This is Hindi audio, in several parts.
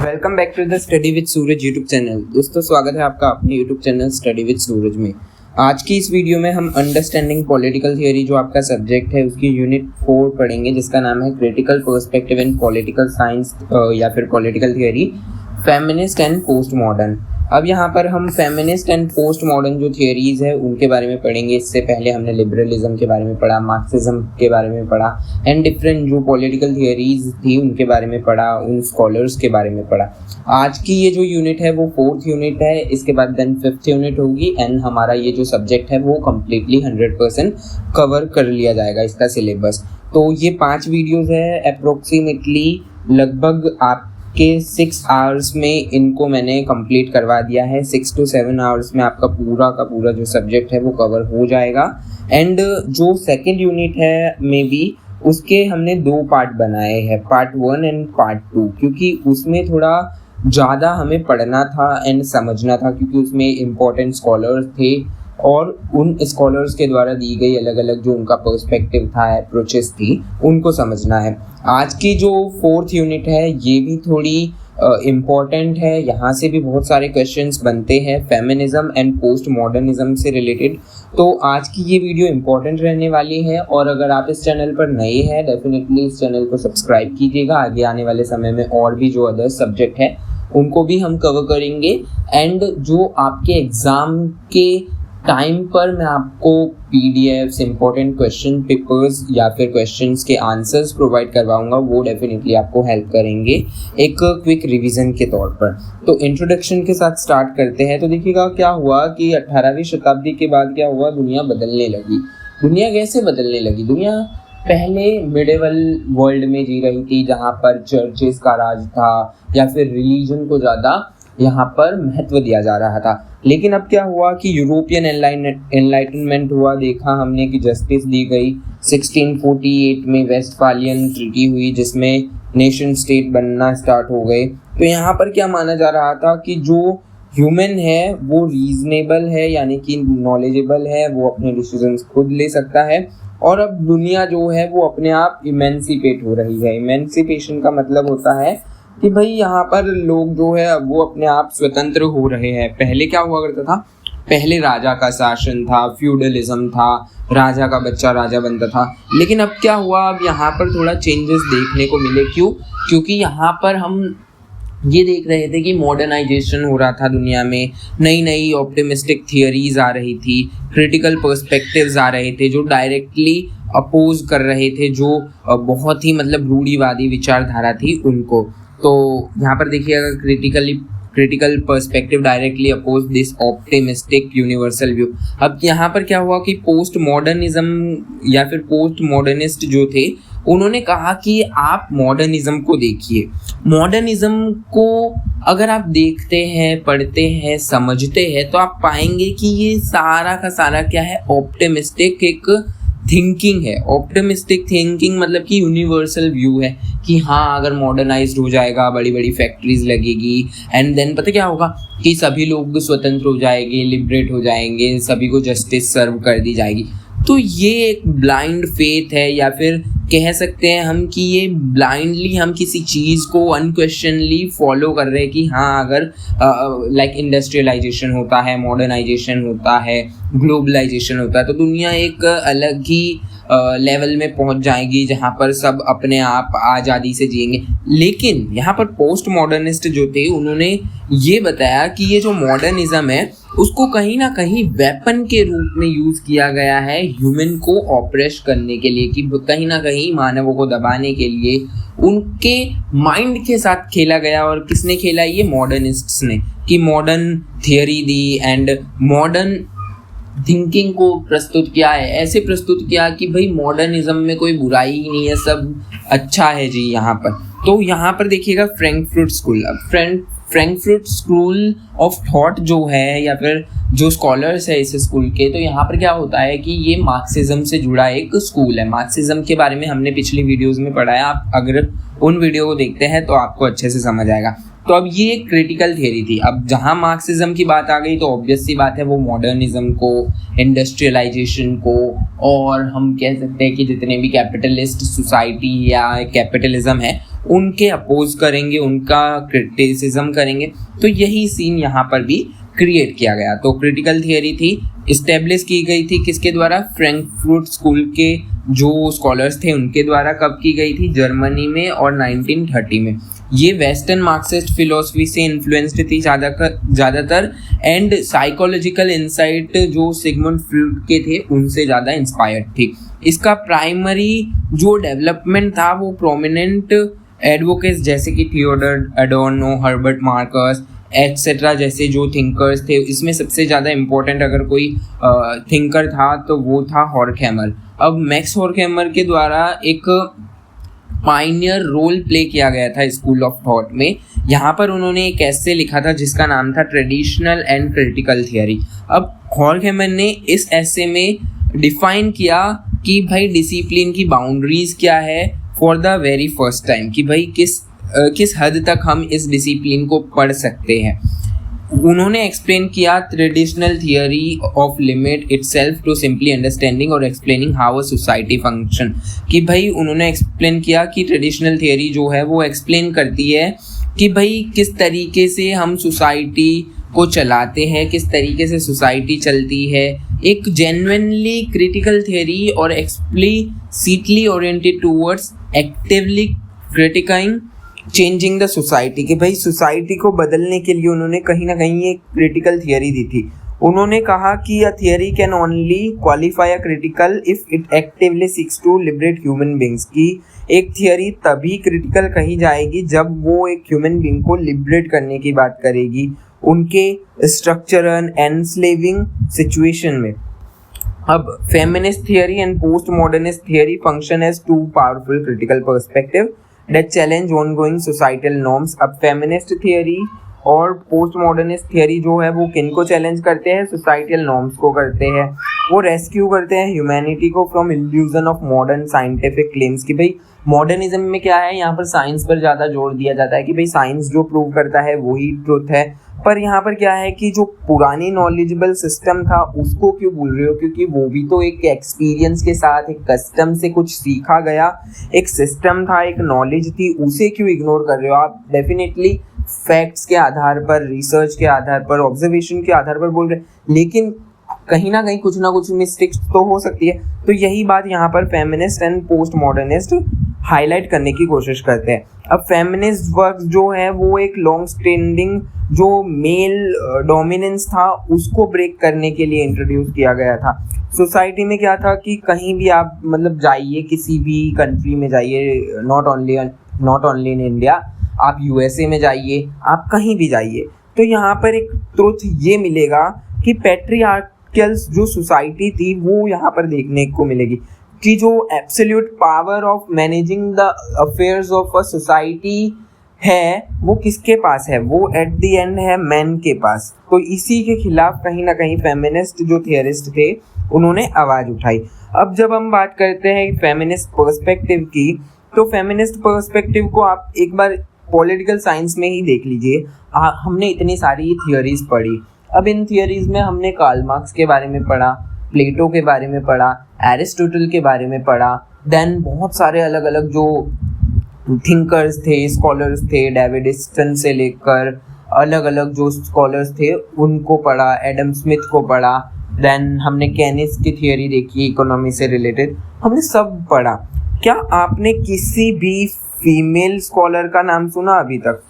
Welcome back to the study with Suraj YouTube channel. दोस्तों स्वागत है आपका अपने YouTube channel study with Suraj में। आज की इस वीडियो में हम अंडरस्टैंडिंग पॉलिटिकल थियोरी जो आपका सब्जेक्ट है उसकी यूनिट 4 पढ़ेंगे, जिसका नाम है critical perspective in political science या फिर political theory, feminist and post modern. अब यहाँ पर हम फेमिनिस्ट एंड पोस्ट मॉडर्न जो थियोरीज है उनके बारे में पढ़ेंगे। इससे पहले हमने लिबरलिज्म के बारे में पढ़ा, मार्क्सिज्म के बारे में पढ़ा एंड डिफरेंट जो पॉलिटिकल थियोरीज थी उनके बारे में पढ़ा, उन स्कॉलर्स के बारे में पढ़ा। आज की ये जो यूनिट है वो 4th यूनिट है, इसके बाद देन 5th यूनिट होगी एंड हमारा ये जो सब्जेक्ट है वो कम्प्लीटली 100% कवर कर लिया जाएगा इसका सिलेबस। तो ये 5 वीडियोज़ है, अप्रोक्सीमेटली लगभग आपके 6 आवर्स में इनको मैंने कंप्लीट करवा दिया है। 6 to 7 आवर्स में आपका पूरा का पूरा जो सब्जेक्ट है वो कवर हो जाएगा। एंड जो 2nd यूनिट है में भी उसके हमने 2 पार्ट बनाए हैं, पार्ट 1 एंड पार्ट 2, क्योंकि उसमें थोड़ा ज़्यादा हमें पढ़ना था एंड समझना था, क्योंकि उसमें इम्पोर्टेंट स्कॉलर्स थे और उन स्कॉलर्स के द्वारा दी गई अलग अलग जो उनका पर्सपेक्टिव था, अप्रोचेस थी, उनको समझना है। आज की जो 4th यूनिट है ये भी थोड़ी इम्पॉर्टेंट है, यहाँ से भी बहुत सारे क्वेश्चंस बनते हैं फेमिनिज्म एंड पोस्ट मॉडर्निज्म से रिलेटेड। तो आज की ये वीडियो इम्पॉर्टेंट रहने वाली है और अगर आप इस चैनल पर नए हैं डेफिनेटली इस चैनल को सब्सक्राइब कीजिएगा। आगे आने वाले समय में और भी जो अदर सब्जेक्ट है उनको भी हम कवर करेंगे एंड जो आपके एग्ज़ाम के टाइम पर मैं आपको पीडीएफ्स, इंपॉर्टेंट क्वेश्चन पेपर्स या फिर क्वेश्चंस के आंसर्स प्रोवाइड करवाऊंगा, वो डेफिनेटली आपको हेल्प करेंगे एक क्विक रिवीजन के तौर पर। तो इंट्रोडक्शन के साथ स्टार्ट करते हैं। तो देखिएगा क्या हुआ कि 18वीं शताब्दी के बाद क्या हुआ, दुनिया बदलने लगी। दुनिया कैसे बदलने लगी? दुनिया पहले मिडिवल वर्ल्ड में जी रही थी जहाँ पर चर्चेस का राज था या फिर रिलीजन को ज़्यादा यहाँ पर महत्व दिया जा रहा था। लेकिन अब क्या हुआ कि यूरोपियन एनलाइटनमेंट हुआ, देखा हमने कि जस्टिस दी गई। 1648 में वेस्टफालियन ट्रीटी हुई जिसमें नेशन स्टेट बनना स्टार्ट हो गए। तो यहाँ पर क्या माना जा रहा था कि जो ह्यूमन है वो रीजनेबल है, यानी कि नॉलेजेबल है, वो अपने डिसीजंस खुद ले सकता है और अब दुनिया जो है वो अपने आप इमेंसिपेट हो रही है। इमेंसिपेशन का मतलब होता है कि भाई यहाँ पर लोग जो है वो अपने आप स्वतंत्र हो रहे हैं। पहले क्या हुआ करता था, पहले राजा का शासन था, फ्यूडलिज्म था, राजा का बच्चा राजा बनता था। लेकिन अब क्या हुआ, अब यहाँ पर थोड़ा चेंजेस देखने को मिले। क्यों? क्योंकि यहाँ पर हम ये देख रहे थे कि मॉडर्नाइजेशन हो रहा था दुनिया में, नई नई ऑप्टिमिस्टिक थियरीज आ रही थी, क्रिटिकल पर्सपेक्टिव्स आ रहे थे जो डायरेक्टली अपोज कर रहे थे जो बहुत ही मतलब रूढ़िवादी विचारधारा थी उनको। तो यहाँ पर देखिएगा critical perspective directly oppose this optimistic universal view. अब यहाँ पर क्या हुआ कि पोस्ट मॉडर्निज्म या फिर पोस्ट मॉडर्निस्ट जो थे उन्होंने कहा कि आप मॉडर्निज्म को देखिए। मॉडर्निज्म को अगर आप देखते हैं, पढ़ते हैं, समझते हैं तो आप पाएंगे कि ये सारा का सारा क्या है, ऑप्टिमिस्टिक एक थिंकिंग है। ऑप्टिमिस्टिक थिंकिंग मतलब कि यूनिवर्सल व्यू है कि हाँ अगर मॉडर्नाइज्ड हो जाएगा, बड़ी बड़ी फैक्ट्रीज लगेगी एंड देन पता क्या होगा कि सभी लोग स्वतंत्र हो जाएंगे, लिबरेट हो जाएंगे, सभी को जस्टिस सर्व कर दी जाएगी। तो ये एक ब्लाइंड फेथ है, या फिर कह सकते हैं हम कि ये ब्लाइंडली हम किसी चीज़ को अनक्वेश्चनली फॉलो कर रहे हैं कि हाँ अगर लाइक इंडस्ट्रियलाइजेशन होता है, मॉडर्नाइजेशन होता है, ग्लोबलाइजेशन होता है तो दुनिया एक अलग ही लेवल में पहुंच जाएगी जहां पर सब अपने आप आज़ादी से जिएंगे। लेकिन यहाँ पर पोस्ट मॉडर्निस्ट जो थे उन्होंने ये बताया कि ये जो मॉडर्निज्म है उसको कहीं ना कहीं वेपन के रूप में यूज़ किया गया है ह्यूमन को ऑप्रेस करने के लिए, कि कहीं ना कहीं मानवों को दबाने के लिए उनके माइंड के साथ खेला गया। और किसने खेला? ये मॉडर्निस्ट्स ने, कि modern theory the and modern thinking को प्रस्तुत किया है, ऐसे प्रस्तुत किया कि भाई मॉडर्निज्म में कोई बुराई ही नहीं है, सब अच्छा है जी यहाँ पर। तो यहाँ पर देखिएगा फ्रैंकफर्ट स्कूल, अब फ्रैंकफर्ट स्कूल ऑफ थॉट जो है या फिर जो स्कॉलर्स है इस स्कूल के, तो यहाँ पर क्या होता है कि ये मार्क्सिज्म से जुड़ा एक स्कूल है। मार्क्सिज्म के बारे में हमने पिछली वीडियोज़ में पढ़ा है, आप अगर उन वीडियो को देखते हैं तो आपको अच्छे से समझ आएगा। तो अब ये एक क्रिटिकल थियरी थी। अब जहाँ मार्क्सिज्म की बात आ गई तो ऑब्वियस सी बात है वो मॉडर्निज्म को, इंडस्ट्रियलाइजेशन को, और हम कह सकते हैं कि जितने भी कैपिटलिस्ट सोसाइटी या कैपिटलिज्म है उनके अपोज करेंगे, उनका क्रिटिसिज्म करेंगे। तो यही सीन यहाँ पर भी क्रिएट किया गया। तो क्रिटिकल थियरी थी, इस्टेब्लिश की गई थी किसके द्वारा? फ्रैंकफर्ट स्कूल के जो स्कॉलर्स थे उनके द्वारा। कब की गई थी? जर्मनी में, और 1930 में। ये वेस्टर्न मार्क्सिस्ट फिलोसफी से इन्फ्लुएंस्ड थी ज़्यादातर, एंड साइकोलॉजिकल इंसाइट जो सिगमुंड फ्रॉइड के थे उनसे ज़्यादा इंस्पायर्ड थी। इसका प्राइमरी जो डेवलपमेंट था वो प्रोमिनेंट एडवोकेट्स जैसे कि थियोडोर एडोर्नो, हर्बर्ट मार्कस एटसेट्रा जैसे जो थिंकर्स थे, इसमें सबसे ज़्यादा इम्पोर्टेंट अगर कोई थिंकर था तो वो था हॉर्खैमर। अब मैक्स हॉर्खैमर के द्वारा एक पायनियर रोल प्ले किया गया था स्कूल ऑफ थॉट में। यहाँ पर उन्होंने एक एस्से लिखा था जिसका नाम था ट्रेडिशनल एंड क्रिटिकल थियरी। अब हॉर्खैमर ने इस एस्से में डिफाइन किया कि भाई डिसिप्लिन की बाउंड्रीज क्या है for the very first time, कि भाई किस हद तक हम इस डिसिप्लिन को पढ़ सकते हैं। उन्होंने एक्सप्लेन किया traditional theory of limit itself to simply understanding और explaining how a society function, कि भाई उन्होंने एक्सप्लेन किया कि ट्रेडिशनल थियरी जो है वो एक्सप्लेन करती है कि भाई किस तरीके से हम सोसाइटी को चलाते हैं, किस तरीके से सोसाइटी चलती है। एक जेन्युइनली क्रिटिकल थियरी और explicitly oriented towards actively criticising changing the society, कि भाई सोसाइटी को बदलने के लिए उन्होंने कहीं ना कहीं एक क्रिटिकल थियरी दी थी। उन्होंने कहा कि a theory can only qualify a critical if it actively seeks to liberate human beings, की एक थियरी तभी क्रिटिकल कही जाएगी जब वो एक ह्यूमन बींग को लिबरेट करने की बात करेगी उनके स्ट्रक्चरल एनस्लेविंग सिचुएशन में। अब feminist theory and post modernist theory function as two powerful critical perspective that challenge ongoing societal norms। अब फेमिनिस्ट थियरी और पोस्ट मॉडर्निस्ट थियरी जो है वो किन को चैलेंज करते हैं? सोसाइटल नॉर्म्स को करते हैं। वो रेस्क्यू करते हैं ह्यूमैनिटी को from illusion of modern scientific claims, कि भाई मॉडर्निज्म में क्या है, यहाँ पर साइंस पर ज़्यादा जोर दिया जाता है कि भाई साइंस जो प्रूव करता है वही ट्रुथ है। पर यहाँ पर क्या है कि जो पुरानी नॉलेजेबल सिस्टम था उसको क्यों भूल रहे हो? क्योंकि वो भी तो एक एक्सपीरियंस के साथ, एक कस्टम से कुछ सीखा गया एक सिस्टम था, एक नॉलेज थी, उसे क्यों इग्नोर कर रहे हो आप? डेफिनेटली फैक्ट्स के आधार पर, रिसर्च के आधार पर, ऑब्जर्वेशन के आधार पर बोल रहे हैं, लेकिन कहीं ना कुछ मिस्टेक्स तो हो सकती है। तो यही बात यहाँ पर feminist and post modernist highlight करने की कोशिश करते हैं। अब फेमिनिस्ट वर्क जो है वो एक लॉन्ग स्टैंडिंग जो मेल डोमिनेंस था उसको ब्रेक करने के लिए इंट्रोड्यूस किया गया था। सोसाइटी में क्या था कि कहीं भी आप मतलब जाइए, किसी भी कंट्री में जाइए, नॉट ओनली इन इंडिया, आप यूएसए में जाइए, आप कहीं भी जाइए, तो यहाँ पर एक ट्रुथ ये मिलेगा कि पैट्रियार्कल जो सोसाइटी थी वो यहाँ पर देखने को मिलेगी कि जो absolute power of managing the affairs of a society है वो किसके पास है? वो एट द एंड है मैन के पास। तो इसी के खिलाफ कहीं ना कहीं फेमिनिस्ट जो थियरिस्ट थे उन्होंने आवाज़ उठाई। अब जब हम बात करते हैं फेमिनिस्ट पर्सपेक्टिव की, तो फेमिनिस्ट पर्सपेक्टिव को आप एक बार पॉलिटिकल साइंस में ही देख लीजिए। हमने इतनी सारी थियरीज पढ़ी, अब इन थियरीज में हमने कार्ल मार्क्स के बारे में पढ़ा, प्लेटो के बारे में पढ़ा, एरिस्टोटल के बारे में पढ़ा, देन बहुत सारे अलग अलग जो थिंकर्स थे, स्कॉलर्स थे, डेविड ईस्टन से लेकर अलग अलग जो स्कॉलर्स थे उनको पढ़ा, एडम स्मिथ को पढ़ा, देन हमने केनिस की थियरी देखी इकोनॉमी से रिलेटेड, हमने सब पढ़ा। क्या आपने किसी भी फीमेल स्कॉलर का नाम सुना अभी तक?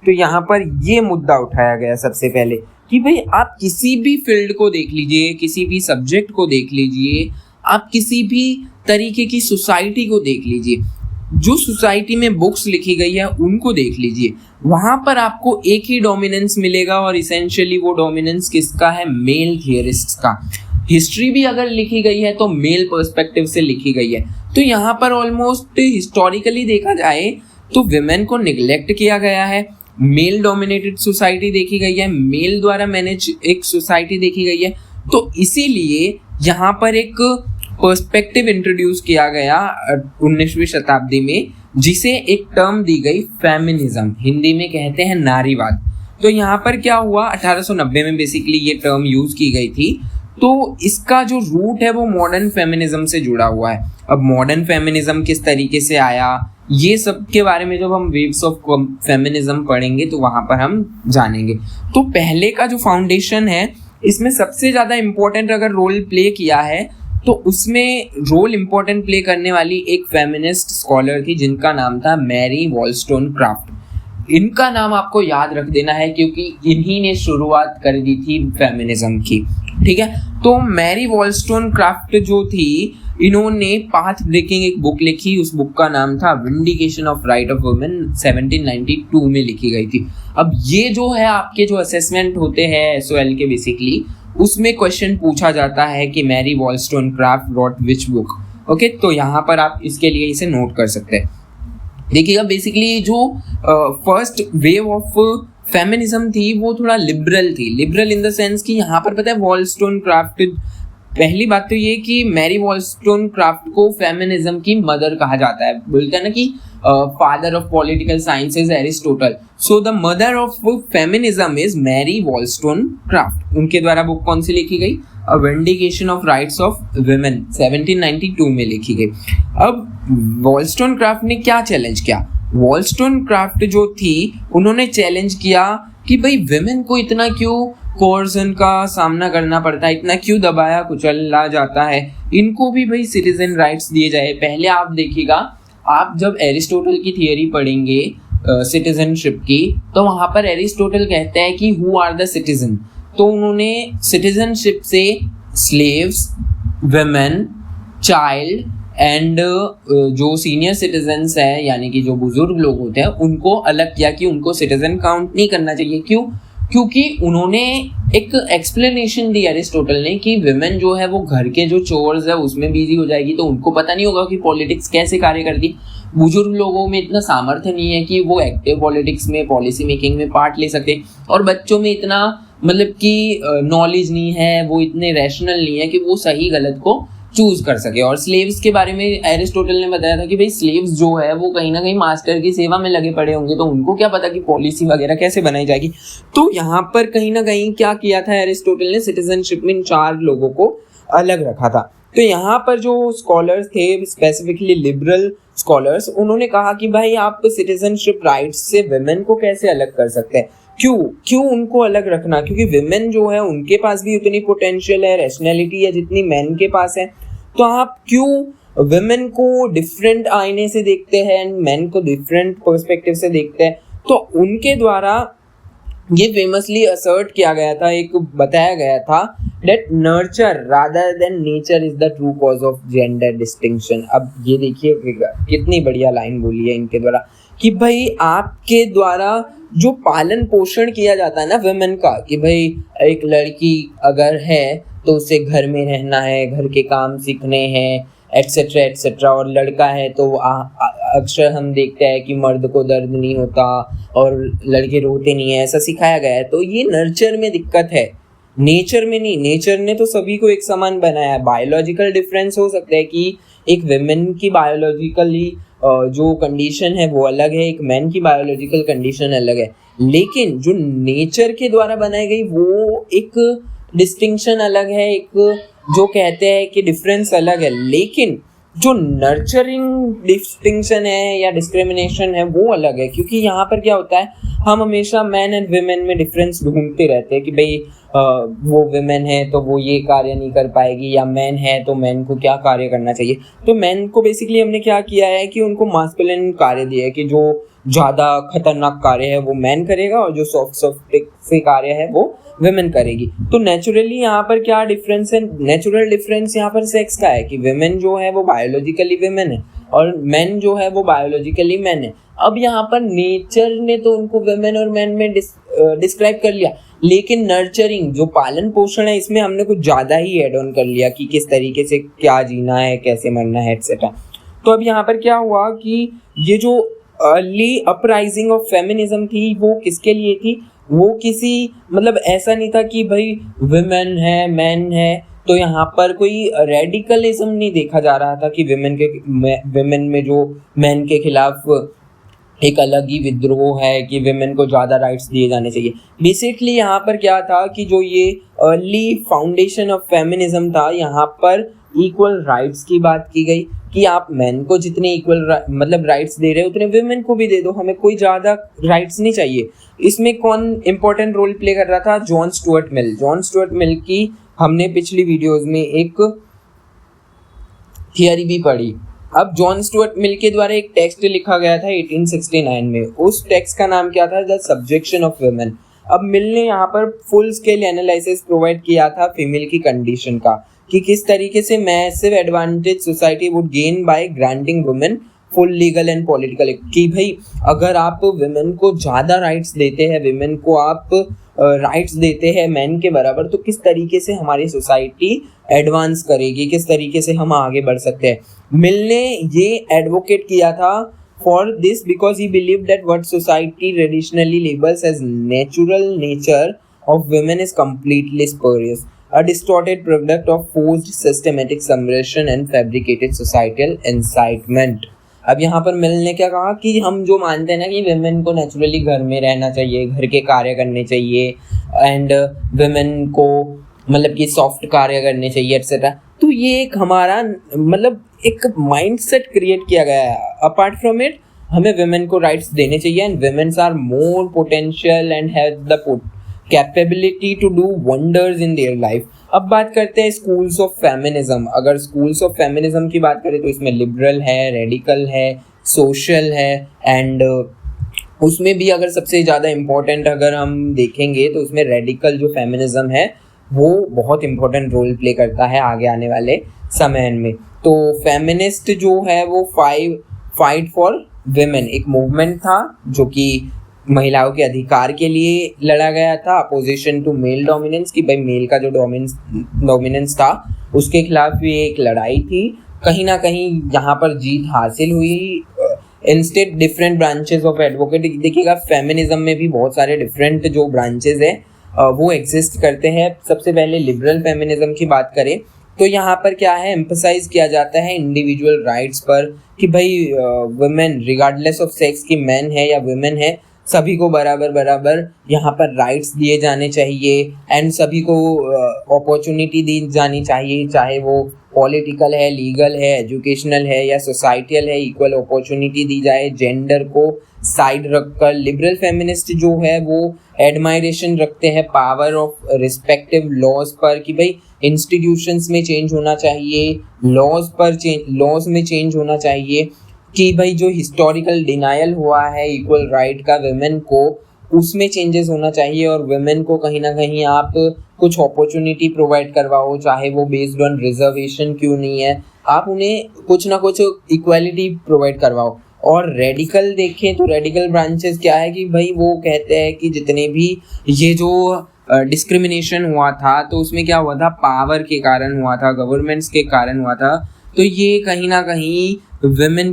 तो यहाँ पर ये मुद्दा उठाया गया सबसे पहले कि भाई आप किसी भी फील्ड को देख लीजिए, किसी भी सब्जेक्ट को देख लीजिए, आप किसी भी तरीके की सोसाइटी को देख लीजिए, जो सोसाइटी में बुक्स लिखी गई है उनको देख लीजिए, वहाँ पर आपको एक ही डोमिनेंस मिलेगा और इसेंशियली वो डोमिनेंस किसका है? मेल थियरिस्ट्स का। हिस्ट्री भी अगर लिखी गई है तो मेल पर्सपेक्टिव से लिखी गई है। तो यहाँ पर ऑलमोस्ट हिस्टोरिकली देखा जाए तो विमेन को निगलेक्ट किया गया है, मेल डोमिनेटेड सोसाइटी देखी गई है, मेल द्वारा मैनेज एक सोसाइटी देखी गई है। तो इसीलिए यहाँ पर एक पर्सपेक्टिव इंट्रोड्यूस किया गया 19वीं शताब्दी में, जिसे एक टर्म दी गई फेमिनिज्म, हिंदी में कहते हैं नारीवाद। तो यहाँ पर क्या हुआ, 1890 में बेसिकली ये टर्म यूज की गई थी। तो इसका जो रूट है वो मॉडर्न फेमिनिज्म से जुड़ा हुआ है। अब मॉडर्न फेमिनिज्म किस तरीके से आया, ये सब के बारे में जब हम वेव्स ऑफ फेमिनिज्म पढ़ेंगे तो वहाँ पर हम जानेंगे। तो पहले का जो फाउंडेशन है, इसमें सबसे ज़्यादा इम्पोर्टेंट अगर रोल प्ले किया है तो उसमें रोल इम्पोर्टेंट प्ले करने वाली एक फेमिनिस्ट स्कॉलर थी जिनका नाम था मैरी वॉलस्टोनक्राफ्ट। इनका नाम आपको याद रख देना है क्योंकि इन्हीं ने शुरुआत कर दी थी फेमिनिज्म की, ठीक है। तो मैरी वॉलस्टोनक्राफ्ट जो थी, इन्होंने पाथ ब्रेकिंग एक बुक लिखी, उस बुक का नाम था vindication of right of women, 1792 में लिखी गई थी। अब ये जो है आपके जो असेसमेंट होते हैं SOL के बेसिकली, उसमें क्वेश्चन पूछा जाता है कि Mary Wollstonecraft wrote which book, okay. तो यहाँ पर आप इसके लिए इसे नोट कर सकते हैं। देखिएगा बेसिकली जो फर्स्ट वेव ऑफ फेमिनिज्म थी वो थोड़ा लिबरल थी। लिबरल इन द सेंस कि यहाँ पर पता है वॉलस्टोनक्राफ्ट, पहली बात तो ये कि मैरी वॉलस्टोनक्राफ्ट को फेमिनिज्म की मदर कहा जाता है। बोलते हैं ना कि father of political sciences Aristotle, so the mother of feminism is Mary Wollstonecraft. उनके द्वारा बुक कौन सी लिखी गई? A vindication of rights of women, 1792 में लिखी गई। अब वॉलस्टोनक्राफ्ट ने क्या चैलेंज किया? वॉलस्टोनक्राफ्ट जो थी उन्होंने चैलेंज किया कि भाई विमेन को इतना क्यों कोर्सन का सामना करना पड़ता है, इतना क्यों दबाया कुचला जाता है, इनको भी भाई सिटीजन राइट्स दिए जाए। पहले आप देखिएगा, आप जब एरिस्टोटल की थियरी पढ़ेंगे सिटीजनशिप की, तो वहाँ पर एरिस्टोटल कहते हैं कि हु आर द सिटीजन। तो उन्होंने सिटीजनशिप से स्लेव्स, वुमेन, चाइल्ड एंड जो सीनियर सिटीजन्स है यानी कि जो बुजुर्ग लोग होते हैं उनको अलग किया कि उनको सिटीजन काउंट नहीं करना चाहिए। क्यों? क्योंकि उन्होंने एक एक्सप्लेनेशन दी एरिस्टोटल ने कि विमेन जो है वो घर के जो चोर्स है उसमें बिजी हो जाएगी, तो उनको पता नहीं होगा कि पॉलिटिक्स कैसे कार्य करती। बुजुर्ग लोगों में इतना सामर्थ्य नहीं है कि वो एक्टिव पॉलिटिक्स में, पॉलिसी मेकिंग में पार्ट ले सके, और बच्चों में इतना मतलब कि नॉलेज नहीं है, वो इतने रैशनल नहीं है कि वो सही गलत को चूज कर सके। और स्लेव्स के बारे में एरिस्टोटल ने बताया था कि भाई स्लेव्स जो है वो कहीं ना कहीं मास्टर की सेवा में लगे पड़े होंगे, तो उनको क्या पता कि पॉलिसी वगैरह कैसे बनाई जाएगी। तो यहाँ पर कहीं ना कहीं क्या किया था एरिस्टोटल ने, सिटीजनशिप में इन 4 लोगों को अलग रखा था। तो यहाँ पर जो स्कॉलर्स थे, स्पेसिफिकली लिबरल स्कॉलर्स, उन्होंने कहा कि भाई आप सिटीजनशिप राइट्स से विमेन को कैसे अलग कर सकते हैं। क्यों उनको अलग रखना? क्योंकि विमेन जो है उनके पास भी उतनी पोटेंशियल है, रैशनैलिटी है जितनी मेन के पास है। तो आप क्यों विमेन को डिफरेंट आईने से देखते हैं एंड मेन को डिफरेंट पर्सपेक्टिव से देखते हैं? तो उनके द्वारा ये फेमसली असर्ट किया गया था, एक बताया गया था that nurture rather than nature is the true cause of gender distinction। अब ये देखिए कितनी बढ़िया लाइन बोली है इनके द्वारा कि भाई आपके द्वारा जो पालन पोषण किया जाता है ना विमेन का, कि भाई एक लड़की अगर है तो उसे घर में रहना है, घर के काम सीखने हैं, एटसेट्रा एटसेट्रा, और लड़का है तो अक्सर हम देखते हैं कि मर्द को दर्द नहीं होता और लड़के रोते नहीं है, ऐसा सिखाया गया है। तो ये नर्चर में दिक्कत है, नेचर में नहीं। नेचर ने तो सभी को एक समान बनाया है। बायोलॉजिकल डिफरेंस हो सकता है कि एक विमेन की बायोलॉजिकली जो कंडीशन है वो अलग है, एक मैन की बायोलॉजिकल कंडीशन अलग है, लेकिन जो नेचर के द्वारा बनाई गई वो एक डिस्टिंक्शन अलग है, एक जो कहते हैं कि डिफरेंस अलग है। लेकिन जो नर्चरिंग डिस्टिंक्शन है या डिस्क्रिमिनेशन है वो अलग है। क्योंकि यहाँ पर क्या होता है, हम हमेशा मैन एंड विमेन में डिफरेंस ढूंढते रहते हैं कि भाई वो विमेन है तो वो ये कार्य नहीं कर पाएगी, या मैन है तो मैन को क्या कार्य करना चाहिए। तो मैन को बेसिकली हमने क्या किया है कि उनको मास्कुलिन कार्य दिया है कि जो ज़्यादा खतरनाक कार्य है वो मैन करेगा और जो सॉफ्ट से कार्य है वो विमेन करेगी। तो नेचुरली यहाँ पर क्या डिफरेंस है? नेचुरल डिफरेंस यहाँ पर सेक्स का है कि विमेन जो है वो बायोलॉजिकली विमेन है और मैन जो है वो बायोलॉजिकली मैन है। अब यहाँ पर नेचर ने तो उनको विमेन और मैन में डिस्क्राइब कर लिया, लेकिन नर्चरिंग जो पालन पोषण है इसमें हमने कुछ ज़्यादा ही एड ऑन कर लिया कि किस तरीके से क्या जीना है, कैसे मरना है, एटसेट्रा। तो अब यहाँ पर क्या हुआ कि ये जो अर्ली अपराइजिंग ऑफ फेमिनिज्म थी वो किसके लिए थी? वो किसी मतलब ऐसा नहीं था कि भाई विमेन है मैन है, तो यहाँ पर कोई रेडिकलिज्म नहीं देखा जा रहा था कि विमेन में जो मैन के खिलाफ एक अलग ही विद्रोह है कि विमेन को ज़्यादा राइट्स दिए जाने चाहिए। बेसिकली यहाँ पर क्या था कि जो ये अर्ली फाउंडेशन ऑफ फेमिनिज्म था, यहाँ पर इक्वल राइट्स की बात की गई कि आप मैन को जितने इक्वल मतलब राइट्स दे रहे हो उतने वुमेन को भी दे दो, हमें कोई ज़्यादा राइट्स नहीं चाहिए। इसमें कौन इंपॉर्टेंट रोल प्ले कर रहा था? जॉन स्टुअर्ट मिल। जॉन स्टुअर्ट मिल की हमने पिछली वीडियोस में एक थियरी भी पढ़ी। अब जॉन स्टुअर्ट मिल के द्वारा एक टेक्स्ट लिखा गया था 1869 में। उस टेक्स्ट का नाम क्या था? The subjection of women. अब मिल ने यहाँ पर फुल स्केल एनालिसिस प्रोवाइड किया था फीमेल की कंडीशन का, कि किस तरीके से massive advantage society would gain by granting women full legal and political. कि भाई अगर आप वुमेन को ज़्यादा राइट्स देते हैं, वुमेन को आप राइट्स देते हैं मैन के बराबर, तो किस तरीके से हमारी सोसाइटी एडवांस करेगी, किस तरीके से हम आगे बढ़ सकते हैं। मिल ने ये एडवोकेट किया था for this because he believe that what society traditionally labels as natural nature of women is completely spurious, a distorted product of forced systematic subversion and fabricated societal incitement। अब यहाँ पर मिल ने क्या कहा कि हम जो मानते हैं ना कि वुमेन को नेचुरली घर में रहना चाहिए, घर के कार्य करने चाहिए, एंड वुमेन को मतलब कि सॉफ्ट कार्य करने चाहिए एक्सेट्रा, तो ये एक हमारा मतलब एक माइंडसेट क्रिएट किया गया है। अपार्ट फ्रॉम इट हमें वुमेन को राइट्स देने चाहिए, and women's are more potential and have the capability to do wonders in their life. अब बात करते हैं स्कूल्स ऑफ फेमिनिज्म। अगर स्कूल्स ऑफ फेमिनिज्म की बात करें तो इसमें लिबरल है, रेडिकल है, सोशल है, एंड उसमें भी अगर सबसे ज़्यादा इम्पोर्टेंट अगर हम देखेंगे तो उसमें रेडिकल जो फेमिनिज्म है वो बहुत इम्पोर्टेंट रोल प्ले करता है आगे आने वाले समय में। तो फेमिनिस्ट जो है वो फाइट फॉर विमेन एक मूवमेंट था जो कि महिलाओं के अधिकार के लिए लड़ा गया था, अपोजिशन टू मेल डोमिनेंस, कि भाई मेल का जो डोमिनेंस था उसके खिलाफ ये एक लड़ाई थी। कहीं ना कहीं यहाँ पर जीत हासिल हुई। Instead different branches of advocate, देखिएगा फेमिनिज्म में भी बहुत सारे डिफरेंट जो ब्रांचेस हैं वो एग्जिस्ट करते हैं। सबसे पहले लिबरल फेमिनिज्म की बात करें तो यहाँ पर क्या है, एम्फसाइज किया जाता है इंडिविजुअल राइट्स पर, कि भाई वुमेन रिगार्डलेस ऑफ सेक्स की मैन है या वुमेन है, सभी को बराबर यहाँ पर राइट्स दिए जाने चाहिए, एंड सभी को अपॉर्चुनिटी दी जानी चाहिए, चाहे वो पॉलिटिकल है, लीगल है, एजुकेशनल है या सोसाइटियल है, इक्वल अपॉर्चुनिटी दी जाए जेंडर को साइड रखकर। लिबरल फेमिनिस्ट जो है वो एडमायरेशन रखते हैं पावर ऑफ रिस्पेक्टिव लॉज पर, कि भाई इंस्टीट्यूशंस में चेंज होना चाहिए, लॉज में चेंज होना चाहिए, कि भाई जो हिस्टोरिकल डिनायल हुआ है इक्वल राइट का वुमेन को उसमें चेंजेस होना चाहिए, और वुमेन को कहीं ना कहीं आप कुछ अपॉर्चुनिटी प्रोवाइड करवाओ, चाहे वो बेस्ड ऑन रिजर्वेशन क्यों नहीं है, आप उन्हें कुछ ना कुछ इक्वालिटी प्रोवाइड करवाओ। और रेडिकल देखें तो रेडिकल ब्रांचेस क्या है कि भाई वो कहते हैं कि जितने भी ये जो डिस्क्रिमिनेशन हुआ था तो उसमें क्या हुआ था, पावर के कारण हुआ था, गवर्नमेंट्स के कारण हुआ था, तो ये कहीं ना कहीं वुमेन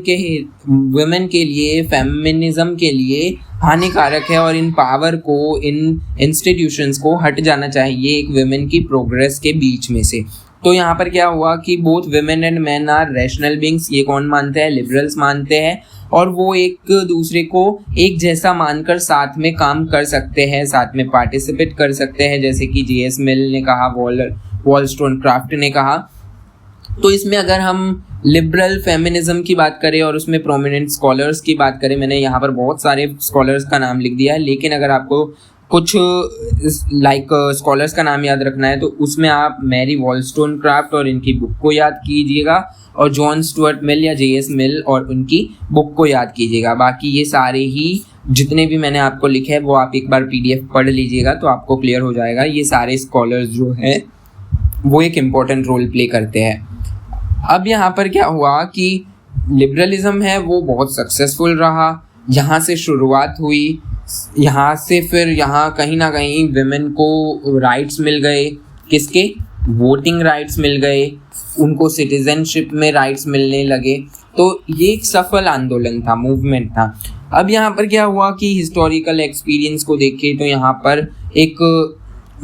के लिए, फेमिनिज्म के लिए हानिकारक है, और इन पावर को, इन इंस्टीट्यूशंस को हट जाना चाहिए एक वुमेन की प्रोग्रेस के बीच में से। तो यहाँ पर क्या हुआ कि both women and man are rational beings, ये कौन मानते हैं? लिबरल्स मानते हैं, और वो एक दूसरे को एक जैसा मानकर साथ में काम कर सकते हैं, साथ में पार्टिसिपेट कर सकते हैं, जैसे कि J.S. मिल ने कहा, वॉलस्टोनक्राफ्ट ने कहा। तो इसमें अगर हम लिबरल फेमिनिज्म की बात करें और उसमें प्रोमिनेंट स्कॉलर्स की बात करें, मैंने यहाँ पर बहुत सारे स्कॉलर्स का नाम लिख दिया है, लेकिन अगर आपको कुछ स्कॉलर्स का नाम याद रखना है तो उसमें आप मैरी वॉलस्टोनक्राफ्ट और इनकी बुक को याद कीजिएगा, और जॉन स्टुअर्ट मिल या J.S. मिल और उनकी बुक को याद कीजिएगा। बाकी ये सारे ही जितने भी मैंने आपको लिखे हैं वो आप एक बार PDF पढ़ लीजिएगा तो आपको क्लियर हो जाएगा। ये सारे स्कॉलर्स जो हैं वो एक इम्पोर्टेंट रोल प्ले करते हैं। अब यहाँ पर क्या हुआ कि लिबरलिज्म है वो बहुत सक्सेसफुल रहा, यहाँ से शुरुआत हुई, यहाँ से फिर यहाँ कहीं ना कहीं विमेन को राइट्स मिल गए, किसके? वोटिंग राइट्स मिल गए, उनको सिटीजनशिप में राइट्स मिलने लगे। तो ये एक सफल आंदोलन था, मूवमेंट था। अब यहाँ पर क्या हुआ कि हिस्टोरिकल एक्सपीरियंस को देखें तो यहाँ पर एक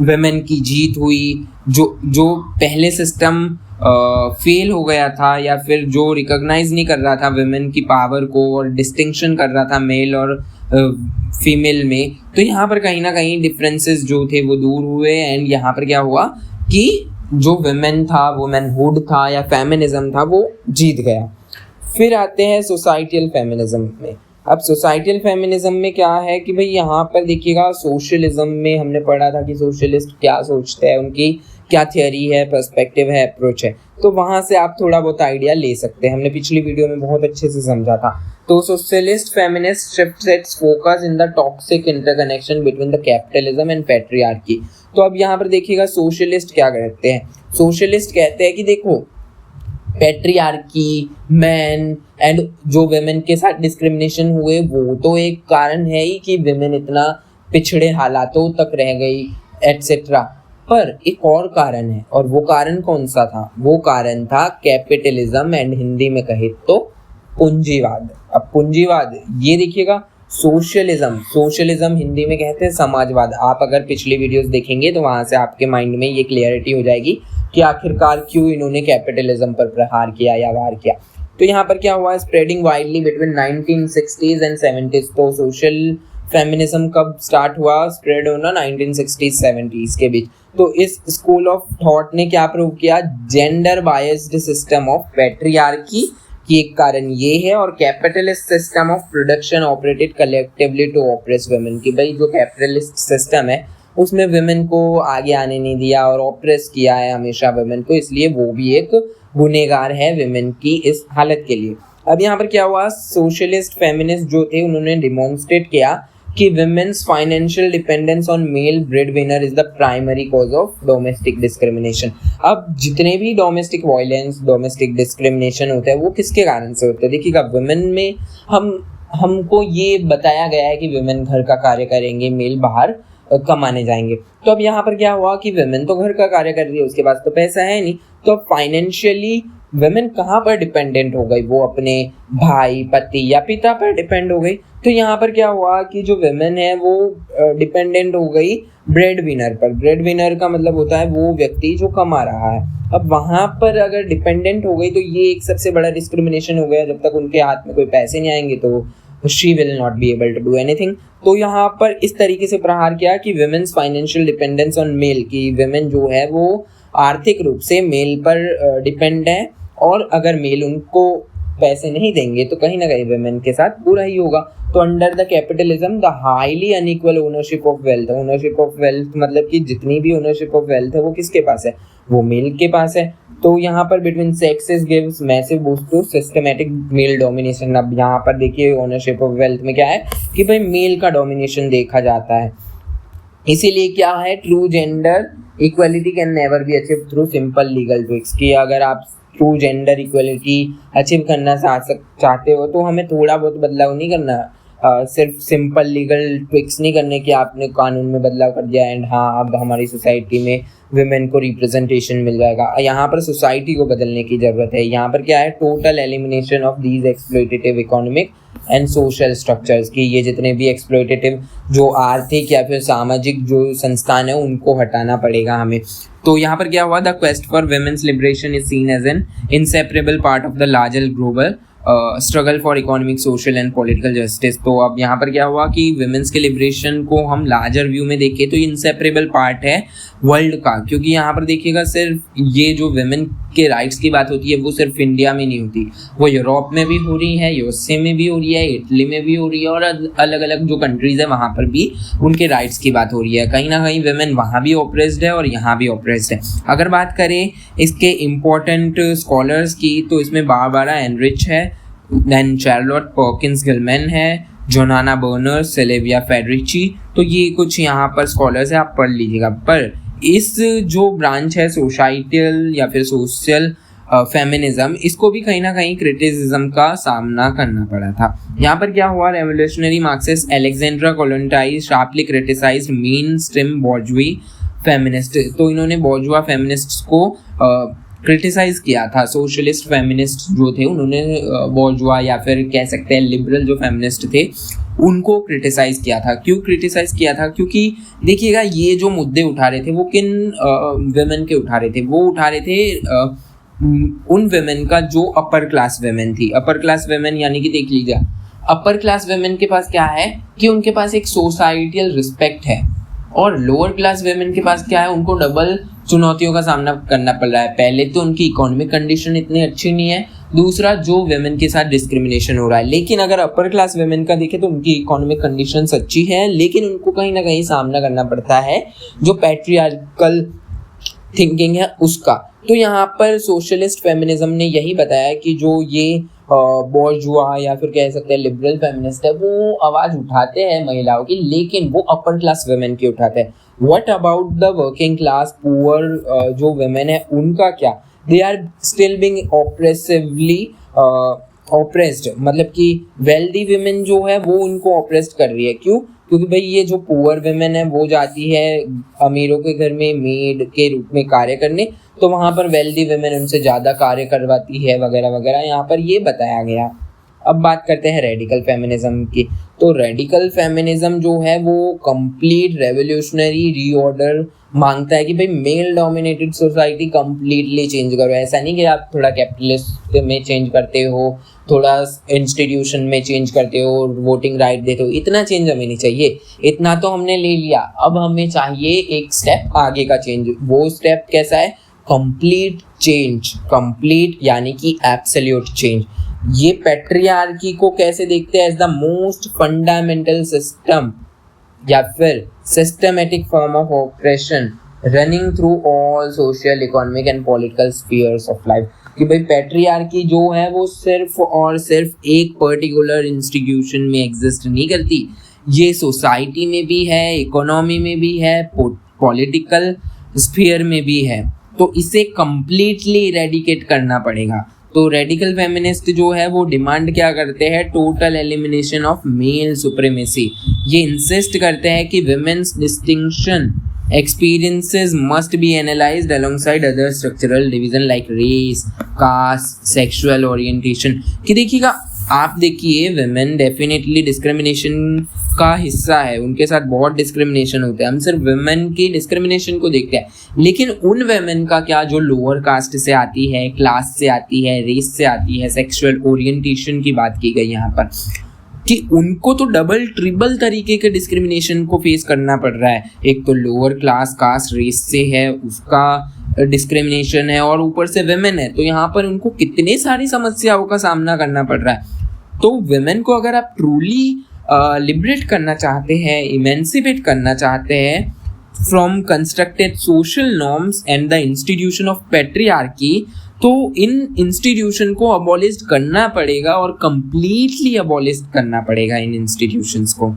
विमेन की जीत हुई, जो पहले सिस्टम फेल हो गया था या फिर जो रिकॉग्नाइज नहीं कर रहा था विमेन की पावर को और डिस्टिंक्शन कर रहा था मेल और फीमेल में, तो यहाँ पर कहीं ना कहीं डिफरेंसेस जो थे वो दूर हुए। एंड यहाँ पर क्या हुआ कि जो वुमेन था, वुमेनहुड था या फेमिनिज्म था, वो जीत गया। फिर आते हैं सोसाइटल फेमिनिज्म में। अब सोसाइटल फेमिनिज्म में क्या है कि भाई यहाँ पर देखिएगा, सोशलिज्म में हमने पढ़ा था कि सोशलिस्ट क्या सोचते हैं, उनकी क्या थियोरी है, पर्सपेक्टिव है, अप्रोच है, तो वहाँ से आप थोड़ा बहुत आइडिया ले सकते हैं। हमने पिछली वीडियो में बहुत अच्छे से समझा था। तो socialist feminist shift it's focus in the toxic interconnection between the capitalism and patriarchy. तो अब यहाँ पर देखिएगा सोशलिस्ट क्या कहते हैं। सोशलिस्ट कहते हैं कि देखो, पैट्रियार्की, मैन एंड जो वेमेन के साथ डिस्क्रिमिनेशन हुए वो तो एक कारण है ही कि वेमेन इतना पिछड़े हालातों तक रह गई एटसेट्रा, पर एक और कारण है, और वो कारण कौन सा था? वो कारण था कैपिटलिज्म एंड हिंदी में कहे तो पूंजीवाद। अब पूंजीवाद, ये देखिएगा, सोशलिज्म हिंदी में कहते हैं समाजवाद। आप अगर पिछली वीडियोस देखेंगे तो वहां से आपके माइंड में ये क्लियरिटी हो जाएगी कि आखिरकार क्यों इन्होंने कैपिटलिज्म पर प्रहार किया या वार किया। तो यहाँ पर क्या हुआ, spreading widely between 1960s and 70s। तो सोशल फेमिनिज्म कब स्टार्ट हुआ? स्प्रेड होना 1960s 70s के बीच। तो इस स्कूल ऑफ थॉट ने क्या प्रूव किया? Gender biased system of patriarchy की एक कारण ये है, और capitalist system of production operated collectively to oppress women, कि भाई जो कैपिटलिस्ट सिस्टम है उसमें वुमेन को आगे आने नहीं दिया और ऑप्रेस किया है हमेशा वुमेन को, इसलिए वो भी एक गुनहगार है वुमेन की इस हालत के लिए। अब यहाँ पर क्या हुआ, सोशलिस्ट फेमिनिस्ट जो थे उन्होंने डिमॉन्स्ट्रेट किया कि women's financial dependence on male bread winner is the primary cause of domestic discrimination. अब जितने भी डोमेस्टिक वायलेंस, डोमेस्टिक डिस्क्रिमिनेशन होता है वो किसके कारण से होता है? देखिएगा, वुमेन में हमको ये बताया गया है कि वुमेन घर का कार्य करेंगे, मेल बाहर कमाने जाएंगे। तो अब यहाँ पर क्या हुआ कि वुमेन तो घर का कार्य कर रही है, उसके पास तो पैसा है नहीं, तो फाइनेंशियली वुमेन कहाँ पर डिपेंडेंट हो गई? वो अपने भाई, पति या पिता पर डिपेंड हो गई। तो यहाँ पर क्या हुआ कि जो वुमेन है वो डिपेंडेंट हो गई ब्रेड विनर पर। ब्रेड विनर का मतलब होता है वो व्यक्ति जो कमा रहा है। अब वहाँ पर अगर डिपेंडेंट हो गई तो ये एक सबसे बड़ा डिस्क्रिमिनेशन हो गया। जब तक उनके हाथ में कोई पैसे नहीं आएंगे तो she will not be able to do anything। तो यहाँ पर इस तरीके से प्रहार किया कि women's financial dependence on male, की women जो है वो आर्थिक रूप से मेल पर डिपेंड है, और अगर मेल उनको पैसे नहीं देंगे तो कहीं ना कहीं वुमेन के साथ बुरा ही होगा। तो under the capitalism the highly unequal ownership of wealth, ownership of wealth मतलब कि जितनी भी ओनरशिप ऑफ वेल्थ है वो किसके पास है? वो मेल के पास है। तो यहाँ पर between sexes gives massive boost to systematic male domination. अब यहाँ पर देखिए ओनरशिप ऑफ वेल्थ में क्या है कि भाई मेल का डोमिनेशन देखा जाता है, इसीलिए क्या है, true gender equality can never be achieve through simple legal tricks. कि अगर आप ट्रू जेंडर इक्वलिटी अचीव करना चाहते हो तो हमें थोड़ा बहुत बदलाव नहीं करना, सिर्फ सिंपल लीगल ट्रिक्स नहीं करने कि आपने कानून में बदलाव कर दिया एंड हाँ अब हमारी सोसाइटी में विमेन को रिप्रेजेंटेशन मिल जाएगा। यहाँ पर सोसाइटी को बदलने की ज़रूरत है। यहाँ पर क्या है, total elimination of these exploitative economic and social structures, की ये जितने भी एक्सप्लॉयटेटिव जो आर्थिक या फिर सामाजिक जो संस्थान है उनको हटाना पड़ेगा हमें। तो यहाँ पर क्या हुआ, the quest for women's liberation is seen as an inseparable part of the larger global struggle for economic, social and political justice. तो अब यहाँ पर क्या हुआ कि वुमेन्स के लिबरेशन को हम लार्जर व्यू में देखें तो इंसेपरेबल पार्ट है वर्ल्ड का, क्योंकि यहाँ पर देखिएगा सिर्फ ये जो वुमेन के राइट्स की बात होती है वो सिर्फ इंडिया में नहीं होती, वो यूरोप में भी हो रही है, यूएसए में भी हो रही है, इटली में भी हो रही है, और अलग अलग जो कंट्रीज है वहाँ पर भी उनके राइट्स की बात हो रही है। कहीं ना कहीं वुमेन वहाँ भी ऑप्रेस्ड है और यहाँ भी ऑप्रेस्ड है। अगर बात करें इसके इम्पोर्टेंट स्कॉलर्स की तो इसमें बारबारा एनरिच है, देन चार्लोट पर्किंस गिलमैन है, जोनाना बर्नर, सिल्विया फेडरिची। तो ये कुछ यहाँ पर स्कॉलर्स है, आप पढ़ लीजिएगा। पर इस जो ब्रांच है सोसाइटल या फिर सोशल फेमिनिज्म, इसको भी कहीं ना कहीं क्रिटिसिज्म का सामना करना पड़ा था। यहाँ पर क्या हुआ, revolutionary Marxist Alexandra Kollontai's sharply criticised main stream bourgeois feminist. तो इन्होंने बॉर्जुआ फेमिनिस्ट को क्रिटिसाइज किया था। सोशलिस्ट फेमिनिस्ट जो थे उन्होंने बॉर्जुआ या फिर कह सकते हैं लिबरल जो फेमिनिस्ट थे उनको क्रिटिसाइज किया था। क्यों क्रिटिसाइज किया था? क्योंकि देखिएगा ये जो मुद्दे उठा रहे थे वो किन वुमेन के उठा रहे थे? वो उठा रहे थे उन वुमेन का जो अपर क्लास वुमेन थी। अपर क्लास वुमेन यानी कि देख लीजिए, अपर क्लास वुमेन के पास क्या है कि उनके पास एक सोसाइटल रिस्पेक्ट है, और लोअर क्लास वुमेन के पास क्या है, उनको डबल चुनौतियों का सामना करना पड़ रहा है। पहले तो उनकी इकोनॉमिक कंडीशन इतनी अच्छी नहीं है, दूसरा जो वेमेन के साथ डिस्क्रिमिनेशन हो रहा है। लेकिन अगर अपर क्लास वेमेन का देखें तो उनकी इकोनॉमिक कंडीशन अच्छी है, लेकिन उनको कहीं ना कहीं सामना करना पड़ता है जो पैट्रियार्कल थिंकिंग है उसका। तो यहाँ पर सोशलिस्ट फेमिनिज्म ने यही बताया कि जो ये बोर्जुआ या फिर कह सकते हैं लिबरल फेमिनिस्ट है, वो आवाज़ उठाते हैं महिलाओं की, लेकिन वो अपर क्लास वेमेन की उठाते हैं। What about the working class poor जो वेमेन है उनका क्या? They are still being oppressively oppressed, मतलब कि वेल्दी विमेन जो है वो उनको ऑप्रेस्ड कर रही है। क्यों? क्योंकि भाई ये जो पुअर विमेन है वो जाती है अमीरों के घर में मेड के रूप में कार्य करने, तो वहाँ पर वेल्दी विमेन उनसे ज़्यादा कार्य करवाती है वगैरह वगैरह, यहाँ पर ये बताया गया। अब बात करते हैं रेडिकल फेमिनिज्म की। तो रेडिकल फेमिनिज्म जो है वो कंप्लीट रेवोल्यूशनरी रीऑर्डर मांगता है कि भाई male dominated society completely change करो। ऐसा नहीं कि आप थोड़ा कैपिटलिस्ट में चेंज करते हो, थोड़ा इंस्टीट्यूशन में चेंज करते हो, वोटिंग राइट देते हो, इतना चेंज हमें नहीं चाहिए। इतना तो हमने ले लिया, अब हमें चाहिए एक स्टेप आगे का चेंज। वो स्टेप कैसा है? कंप्लीट चेंज, कंप्लीट यानी कि एब्सोल्यूट चेंज। ये पैट्रियार्की को कैसे देखते हैं? As the most fundamental system या फिर systematic form of operation running through all social, economic and political spheres of life. कि भाई पैट्रियार्की जो है वो सिर्फ और सिर्फ एक पर्टिकुलर इंस्टीट्यूशन में एग्जिस्ट नहीं करती, ये सोसाइटी में भी है, इकोनॉमी में भी है, पॉलिटिकल स्फीयर में भी है। तो इसे कंप्लीटली इरेडिकेट करना पड़ेगा। तो रेडिकल फेमिनिस्ट जो है वो डिमांड क्या करते हैं? Total elimination of male supremacy. ये इंसिस्ट करते हैं कि women's distinction experiences must be analyzed alongside other structural division like race, caste, sexual orientation। कि देखिएगा, आप देखिए विमेन डेफिनेटली डिस्क्रिमिनेशन का हिस्सा है, उनके साथ बहुत डिस्क्रिमिनेशन होता है। हम सिर्फ विमेन की डिस्क्रिमिनेशन को देखते हैं, लेकिन उन विमेन का क्या जो लोअर कास्ट से आती है, क्लास से आती है, रेस से आती है, सेक्सुअल ओरिएंटेशन की बात की गई यहाँ पर, कि उनको तो डबल ट्रिपल तरीके के डिस्क्रिमिनेशन को फेस करना पड़ रहा है। एक तो लोअर क्लास कास्ट रेस से है, उसका डिस्क्रिमिनेशन है, और ऊपर से विमेन है, तो यहाँ पर उनको कितने सारी समस्याओं का सामना करना पड़ रहा है। तो विमेन को अगर आप ट्रूली लिबरेट करना चाहते हैं, इमेंसिपेट करना चाहते हैं from constructed social norms and the institution of patriarchy, तो इन इंस्टीट्यूशन को अबॉलिश करना पड़ेगा और कंप्लीटली अबॉलिश करना पड़ेगा इन इंस्टीट्यूशंस को।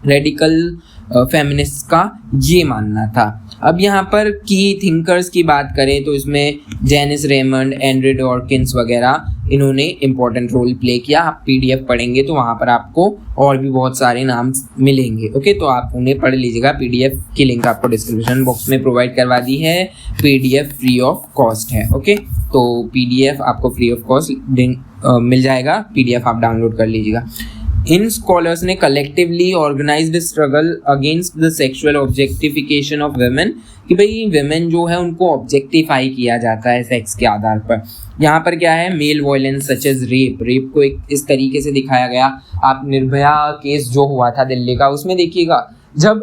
रेडिकल फेमिनिस्ट का ये मानना था। अब यहाँ पर की थिंकर्स की बात करें तो इसमें जेनिस रेमंड, एंड्रे डॉर्किंस वगैरह, इन्होंने इम्पोर्टेंट रोल प्ले किया। आप पीडीएफ पढ़ेंगे तो वहाँ पर आपको और भी बहुत सारे नाम मिलेंगे। ओके, तो आप उन्हें पढ़ लीजिएगा। पीडीएफ की लिंक आपको डिस्क्रिप्शन बॉक्स में प्रोवाइड करवा दी है। पीडीएफ फ्री ऑफ कॉस्ट है। ओके, तो पीडीएफ आपको फ्री ऑफ कॉस्ट मिल जाएगा, पीडीएफ आप डाउनलोड कर लीजिएगा। इन स्कॉलर्स ने collectively organized struggle against the sexual objectification of women, कि भाई वेमेन जो है उनको ऑब्जेक्टिफाई किया जाता है सेक्स के आधार पर। यहाँ पर क्या है? Male violence such as rape को एक इस तरीके से दिखाया गया। आप निर्भया केस जो हुआ था दिल्ली का, उसमें देखिएगा, जब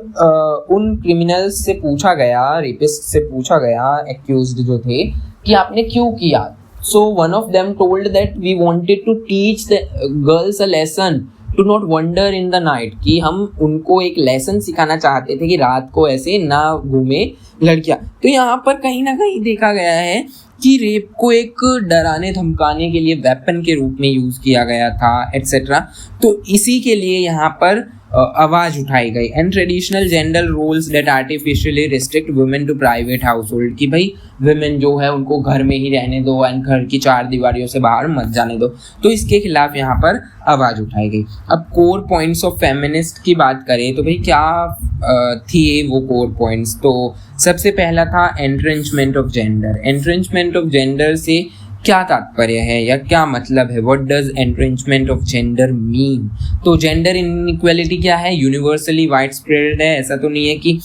उन क्रिमिनल्स से पूछा गया, रेपिस्ट से पूछा गया, एक्यूज्ड जो थे, कि आपने क्यों किया, so one of them told that we wanted to teach the girls a lesson to not wander in the night, कि हम उनको एक लेसन सिखाना चाहते थे कि रात को ऐसे ना घूमे लड़कियां। तो यहाँ पर कहीं ना कहीं देखा गया है कि रेप को एक डराने धमकाने के लिए वेपन के रूप में यूज किया गया था, एटसेट्रा। तो इसी के लिए यहाँ पर आवाज उठाई गई। And traditional gender roles that artificially restrict women to private household, कि भाई वुमेन जो है उनको घर में ही रहने दो एंड घर की चार दीवारियों से बाहर मत जाने दो। तो इसके खिलाफ यहाँ पर आवाज उठाई गई। अब कोर पॉइंट्स ऑफ फेमिनिस्ट की बात करें तो भाई क्या थी वो कोर पॉइंट्स? तो सबसे पहला था entrenchment of gender. Entrenchment of gender से क्या तात्पर्य है या क्या मतलब है? What does entrenchment of gender mean? तो जेंडर इनइक्वालिटी क्या है? यूनिवर्सली वाइड स्प्रेड है। ऐसा तो नहीं है कि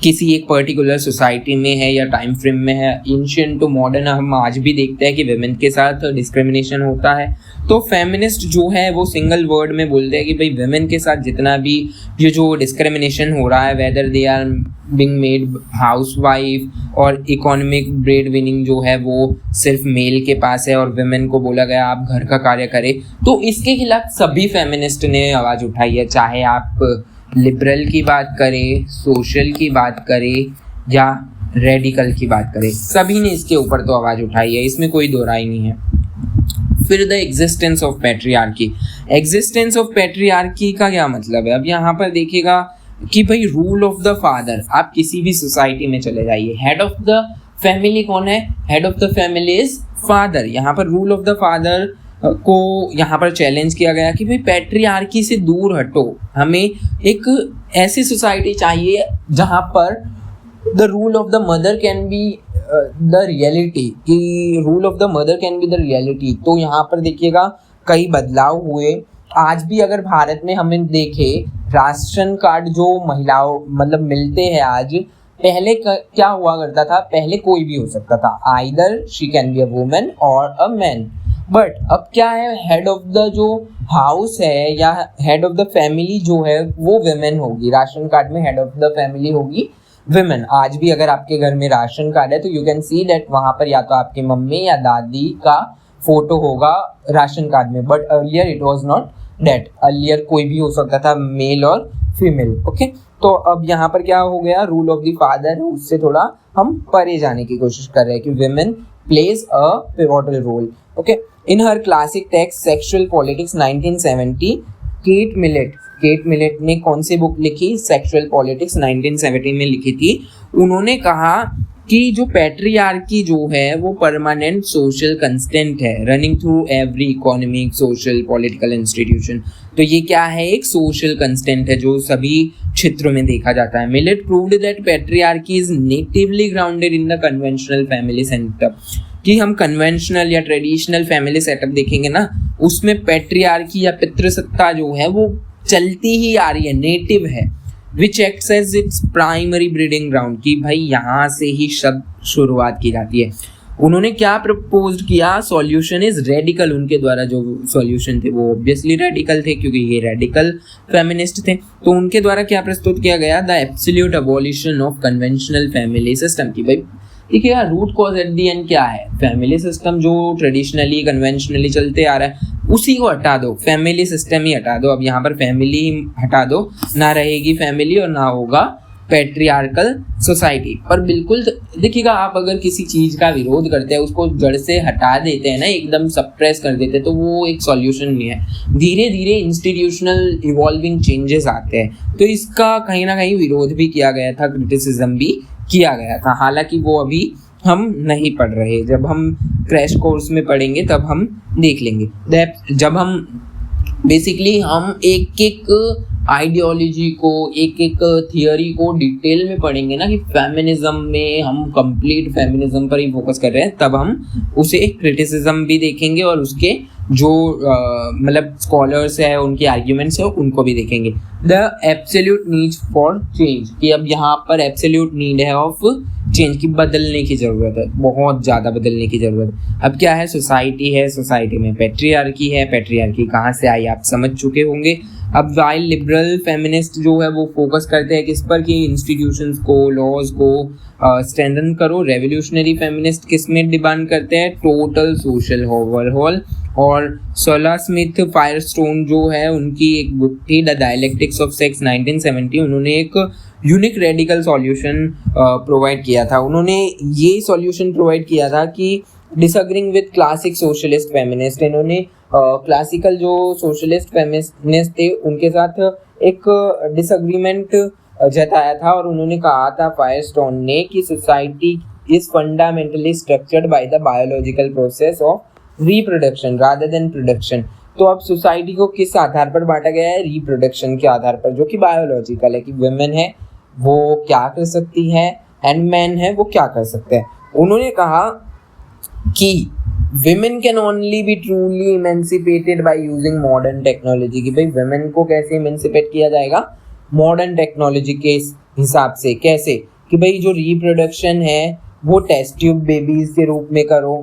किसी एक पर्टिकुलर सोसाइटी में है या टाइम फ्रेम में है, एंशिएंट टू मॉडर्न, हम आज भी देखते हैं कि विमेन के साथ डिस्क्रिमिनेशन होता है। तो फेमिनिस्ट जो है वो सिंगल वर्ड में बोलते हैं कि भाई विमेन के साथ जितना भी ये जो डिस्क्रिमिनेशन हो रहा है, whether they are being made housewife और इकोनॉमिक ब्रेड विनिंग जो है वो सिर्फ मेल के पास है और विमेन को बोला गया आप घर का कार्य करें, तो इसके खिलाफ सभी फेमिनिस्ट ने आवाज़ उठाई है। चाहे आप लिबरल की बात करें, सोशल की बात करें या रेडिकल की बात करें, सभी ने इसके ऊपर तो आवाज़ उठाई है, इसमें कोई दो राय नहीं है। फिर the existence of patriarchy. Existence of patriarchy का क्या मतलब है? अब यहाँ पर देखिएगा कि भाई रूल ऑफ द फादर, आप किसी भी सोसाइटी में चले जाइए, हेड ऑफ द फैमिली कौन है? Head of the family is father. यहाँ पर रूल ऑफ द फादर को यहाँ पर चैलेंज किया गया कि भाई पैट्रियार्की से दूर हटो, हमें एक ऐसी सोसाइटी चाहिए जहाँ पर the rule of the mother can be the reality, कि rule of the mother can be the reality. तो यहाँ पर देखिएगा कई बदलाव हुए। आज भी अगर भारत में हमें देखे, राशन कार्ड जो महिलाओं मतलब मिलते हैं आज, पहले क्या हुआ करता था? पहले कोई भी हो सकता था, either she can be a women और अ मैन, बट अब क्या है, हेड ऑफ द जो हाउस है या हेड ऑफ द फैमिली जो है वो विमेन होगी। राशन कार्ड में हेड ऑफ द फैमिली होगी विमेन। आज भी अगर आपके घर में राशन कार्ड है तो यू कैन सी दैट वहाँ पर या तो आपकी मम्मी या दादी का फोटो होगा राशन कार्ड में, but earlier it was not that. Earlier कोई भी हो सकता था, मेल और फीमेल। ओके, तो अब यहाँ पर क्या हो गया, रूल ऑफ द फादर, उससे थोड़ा हम परे जाने की कोशिश कर रहे हैं कि women plays a pivotal role. Okay, in her classic text sexual politics 1970, Kate Millett ने कौन सी बुक लिखी? सेक्सुअल पॉलिटिक्स 1970 में लिखी थी। उन्होंने कहा कि जो पैट्रियार्की जो है वो परमानेंट सोशल कंस्टेंट है, running through every economic, social, political institution. तो ये क्या है? एक सोशल कंस्टेंट है जो सभी क्षेत्रों में देखा जाता है। Millet proved that patriarchy is natively grounded in the conventional family setup, कि हम कन्वेंशनल या ट्रेडिशनल फैमिली सेटअप देखेंगे ना, उसमें पैट्रियार्की या पितृसत्ता जो है वो चलती ही आ रही है, नेटिव है। Which acts as its primary breeding ground, कि भाई यहाँ से ही शब्द शुरुआत की जाती है। उन्होंने क्या प्रपोज किया? Solution is radical. उनके द्वारा जो सॉल्यूशन थे वो ऑब्वियसली रेडिकल थे, क्योंकि ये रेडिकल फेमिनिस्ट थे। तो उनके द्वारा क्या प्रस्तुत किया गया? The absolute abolition of conventional family system, की भाई देखिए root cause at the end क्या है? फैमिली सिस्टम जो ट्रेडिशनली कन्वेंशनली चलते आ रहा है उसी को हटा दो, फैमिली सिस्टम ही हटा दो। अब यहाँ पर फैमिली हटा दो, ना रहेगी फैमिली और ना होगा पैट्रियार्कल सोसाइटी। पर बिल्कुल देखिएगा, आप अगर किसी चीज़ का विरोध करते हैं, उसको जड़ से हटा देते हैं ना, एकदम सप्रेस कर देते हैं, तो वो एक सॉल्यूशन नहीं है। धीरे धीरे इंस्टीट्यूशनल इवॉल्विंग चेंजेस आते हैं। तो इसका कहीं ना कहीं विरोध भी किया गया था, क्रिटिसिज्म भी किया गया था। हालांकि वो अभी हम नहीं पढ़ रहे, जब हम क्रैश कोर्स में पढ़ेंगे तब हम देख लेंगे। जब हम बेसिकली हम एक एक आइडियोलॉजी को, एक एक थियोरी को डिटेल में पढ़ेंगे ना, कि फेमिनिज्म में हम कंप्लीट फेमिनिज्म पर ही फोकस कर रहे हैं, तब हम उसे क्रिटिसिज्म भी देखेंगे और उसके जो मतलब स्कॉलर्स है उनके आर्ग्यूमेंट्स है उनको भी देखेंगे। The absolute need for change, कि अब यहाँ पर एब्सोल्यूट नीड है ऑफ चेंज, की बदलने की ज़रूरत है, बहुत ज़्यादा बदलने की ज़रूरत है। अब क्या है? सोसाइटी है, सोसाइटी में पैट्रियार्की है। पैट्रियार्की कहाँ से आई आप समझ चुके होंगे। अब वाइल लिबरल फेमिनिस्ट जो है वो फोकस करते हैं किस पर? कि इंस्टीट्यूशंस को, लॉज को स्ट्रेंथन करो। रेवोल्यूशनरी फेमिनिस्ट किस में डिमांड करते हैं? Total social overhaul. और सोला स्मिथ फायरस्टोन जो है उनकी एक बुक थी द डायलेक्टिक्स ऑफ सेक्स 1970, उन्होंने एक यूनिक रेडिकल सॉल्यूशन प्रोवाइड किया था। उन्होंने ये सॉल्यूशन प्रोवाइड किया था कि disagreeing with classic socialist feminist, इन्होंने क्लासिकल जो सोशलिस्ट फेमिनिस्ट थे उनके साथ एक डिसएग्रीमेंट जताया था। और उन्होंने कहा था फायरस्टोन ने कि society is fundamentally structured by the biological process of reproduction rather than production. तो अब सोसाइटी को किस आधार पर बांटा गया है? रिप्रोडक्शन के आधार पर, जो कि बायोलॉजिकल है, कि वुमेन है वो क्या कर सकती है एंड मैन है वो क्या कर सकते हैं। उन्होंने कहा कि women can only be truly emancipated by using modern technology, कि भाई women को कैसे emancipate किया जाएगा? मॉडर्न टेक्नोलॉजी के हिसाब से। कैसे कि भाई जो रिप्रोडक्शन है वो टेस्ट ट्यूब बेबीज के रूप में करो,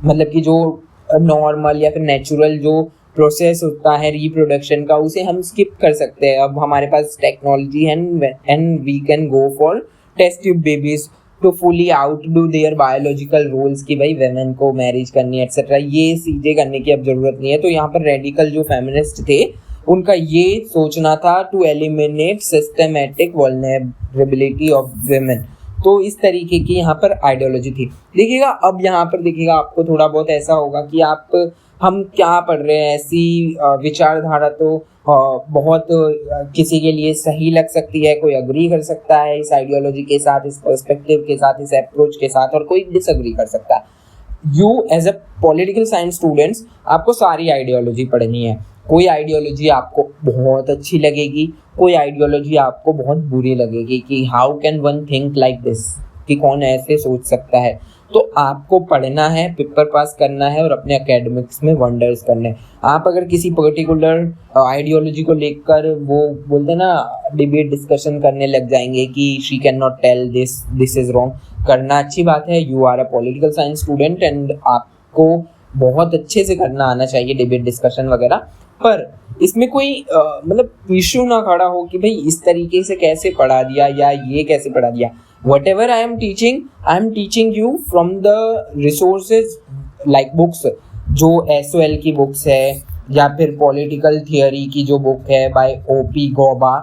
मतलब कि जो नॉर्मल या फिर नेचुरल जो प्रोसेस होता है रिप्रोडक्शन का उसे हम स्किप कर सकते हैं। अब हमारे पास टेक्नोलॉजी है and we can go for test tube babies to fully outdo their biological roles कि भाई वेमेन को मैरिज करनी एक्सेट्रा, ये चीजें करने की अब जरूरत नहीं है। तो यहाँ पर रेडिकल जो फेमिनिस्ट थे उनका ये सोचना था to eliminate systematic vulnerability of women. तो इस तरीके की यहाँ पर आइडियोलॉजी थी। देखिएगा अब यहाँ पर देखिएगा आपको थोड़ा बहुत ऐसा होगा कि हम क्या पढ़ रहे हैं, ऐसी विचारधारा तो बहुत किसी के लिए सही लग सकती है, कोई अग्री कर सकता है इस आइडियोलॉजी के साथ, इस पर्सपेक्टिव के साथ, इस अप्रोच के साथ, और कोई डिसअग्री कर सकता है। You as a political science students आपको सारी आइडियोलॉजी पढ़नी है। कोई आइडियोलॉजी आपको बहुत अच्छी लगेगी, कोई आइडियोलॉजी आपको बहुत बुरी लगेगी कि how can one think like this, कि कौन ऐसे सोच सकता है। तो आपको पढ़ना है, पेपर पास करना है और अपने एकेडमिक्स में वंडर्स करने हैं। आप अगर किसी पर्टिकुलर आइडियोलॉजी को लेकर वो बोलते हैं ना डिबेट डिस्कशन करने लग जाएंगे कि she can not tell this is wrong, करना अच्छी बात है, you are a political science student and आपको बहुत अच्छे से करना आना चाहिए डिबेट डिस्कशन वगैरह, पर इसमें कोई मतलब इश्यू ना खड़ा हो कि भाई इस तरीके से कैसे पढ़ा दिया या ये कैसे पढ़ा दिया। Whatever I am teaching you from the resources like books, जो SOL की बुक्स है या फिर पॉलिटिकल थियोरी की जो बुक है बाय O.P. गौबा,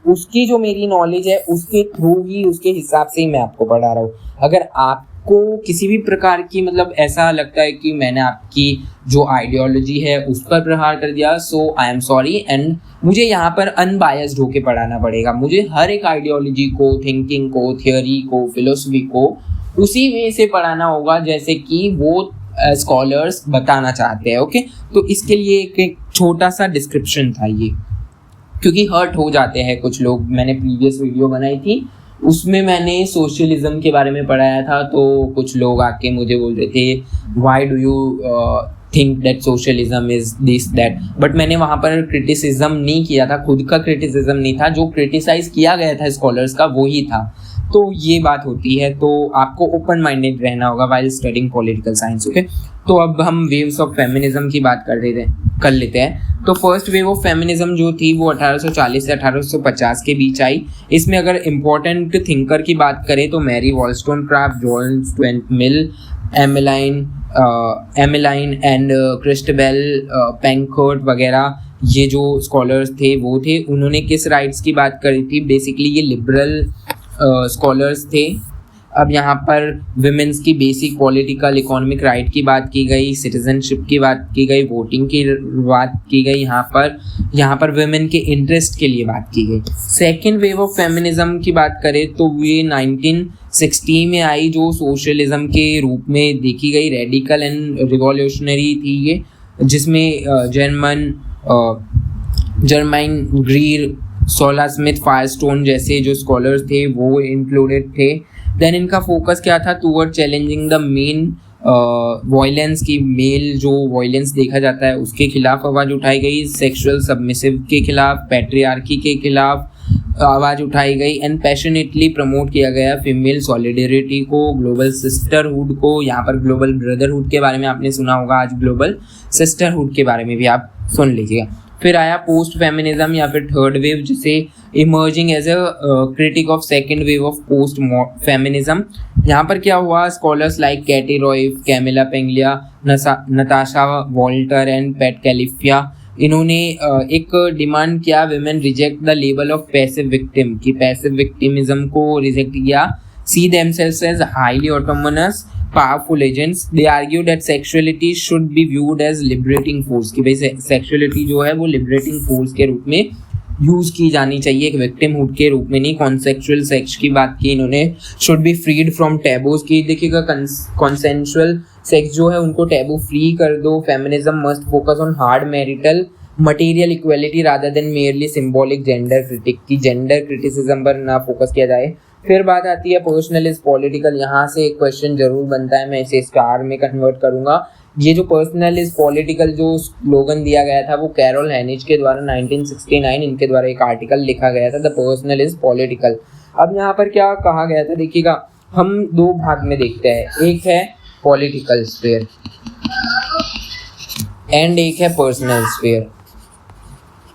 उसकी जो मेरी नॉलेज है उसके थ्रू ही, उसके हिसाब से ही मैं आपको पढ़ा रहा हूँ। अगर आपको किसी भी प्रकार की मतलब ऐसा लगता है कि मैंने आपकी जो आइडियोलॉजी है उस पर प्रहार कर दिया, सो आई एम सॉरी, एंड मुझे यहाँ पर अनबायस्ड होके पढ़ाना पड़ेगा। मुझे हर एक आइडियोलॉजी को, थिंकिंग को, थियोरी को, फिलोसफी को उसी वे से पढ़ाना होगा जैसे कि वो स्कॉलर्स बताना चाहते हैं। ओके, तो इसके लिए एक छोटा सा डिस्क्रिप्शन था ये, क्योंकि हर्ट हो जाते हैं कुछ लोग। मैंने प्रीवियस वीडियो बनाई थी उसमें मैंने सोशलिज्म के बारे में पढ़ाया था, तो कुछ लोग आके मुझे बोल रहे थे why do you think that socialism is this that, but मैंने वहाँ पर क्रिटिसिज्म नहीं किया था, खुद का क्रिटिसिज्म नहीं था, जो क्रिटिसाइज किया गया था स्कॉलर्स का वही था। तो ये बात होती है, तो आपको ओपन माइंडेड रहना होगा while studying political science. Okay, तो अब हम वेव्स ऑफ फेमिनिज्म की बात कर लेते हैं। तो फर्स्ट वेव ऑफ फेमिनिज्म जो थी वो 1840 से 1850 के बीच आई। इसमें अगर इम्पोर्टेंट थिंकर की बात करें तो Mary Wollstonecraft, John Stuart Mill, Emmeline and Christabel Pankhurst वगैरह, ये जो स्कॉलर्स थे वो थे। उन्होंने किस राइट्स की बात करी थी? बेसिकली ये लिबरल स्कॉलर्स थे। अब यहाँ पर विमेंस की बेसिक पॉलिटिकल इकोनॉमिक राइट की बात की गई, सिटीजनशिप की बात की गई, वोटिंग की बात की गई, यहाँ पर विमेन के इंटरेस्ट के लिए बात की गई। सेकेंड वेव ऑफ फेमिनिज्म की बात करें तो ये 1960 में आई, जो सोशलिज्म के रूप में देखी गई, रेडिकल एंड रिवॉल्यूशनरी थी ये, जिसमें जर्माइन ग्रीर, सोला स्मिथ, फायरस्टोन जैसे जो स्कॉलर्स थे वो इंक्लूडेड थे। देन इनका फोकस क्या था? Toward challenging the main violence की, मेल जो वॉयलेंस देखा जाता है उसके खिलाफ आवाज़ उठाई गई, सेक्सुअल सबमिसिव के खिलाफ, पैट्रियार्की के खिलाफ आवाज़ उठाई गई, एंड पैशनेटली प्रमोट किया गया फीमेल सॉलिडेरिटी को, ग्लोबल सिस्टरहुड को। यहाँ पर ग्लोबल ब्रदरहुड के बारे में आपने सुना होगा, आज ग्लोबल सिस्टरहुड के बारे में भी आप सुन लीजिएगा। फिर आया पोस्ट फेमिनिज्म या फिर थर्ड वेव, जिसे emerging as a critique of second wave of post feminism. यहाँ पर क्या हुआ? Scholars like Katie Roiphe, Camille Paglia, Natasha Walter and Pat Califia, इन्होंने एक डिमांड किया women reject the label of passive victim, कि पैसिव विक्टिमिज्म को रिजेक्ट किया, see themselves as highly autonomous powerful agents. They argue that sexuality should be viewed as liberating force, कि भाई sexuality जो है वो liberating force के रूप में यूज की जानी चाहिए, एक victimhood के रूप में नहीं। consensual sex की बात की इन्होंने, should be freed from taboos की। देखिएगा consensual sex जो है उनको taboo free कर दो। feminism must focus on hard marital material equality rather than merely symbolic gender critic, की gender criticism पर ना फोकस किया जाए। फिर बात आती है पर्सनल इज पॉलिटिकल। यहाँ से एक क्वेश्चन जरूर बनता है, मैं इसे स्टार में कन्वर्ट करूँगा ये जो पर्सनल इज पॉलिटिकल जो स्लोगन दिया गया था वो कैरोल हेनिज के द्वारा 1969 इनके द्वारा एक आर्टिकल लिखा गया था, द पर्सनल इज पॉलिटिकल। अब यहाँ पर क्या कहा गया था देखिएगा, हम दो भाग में देखते हैं, एक है पॉलिटिकल स्फीयर एंड एक है पर्सनल स्फीयर।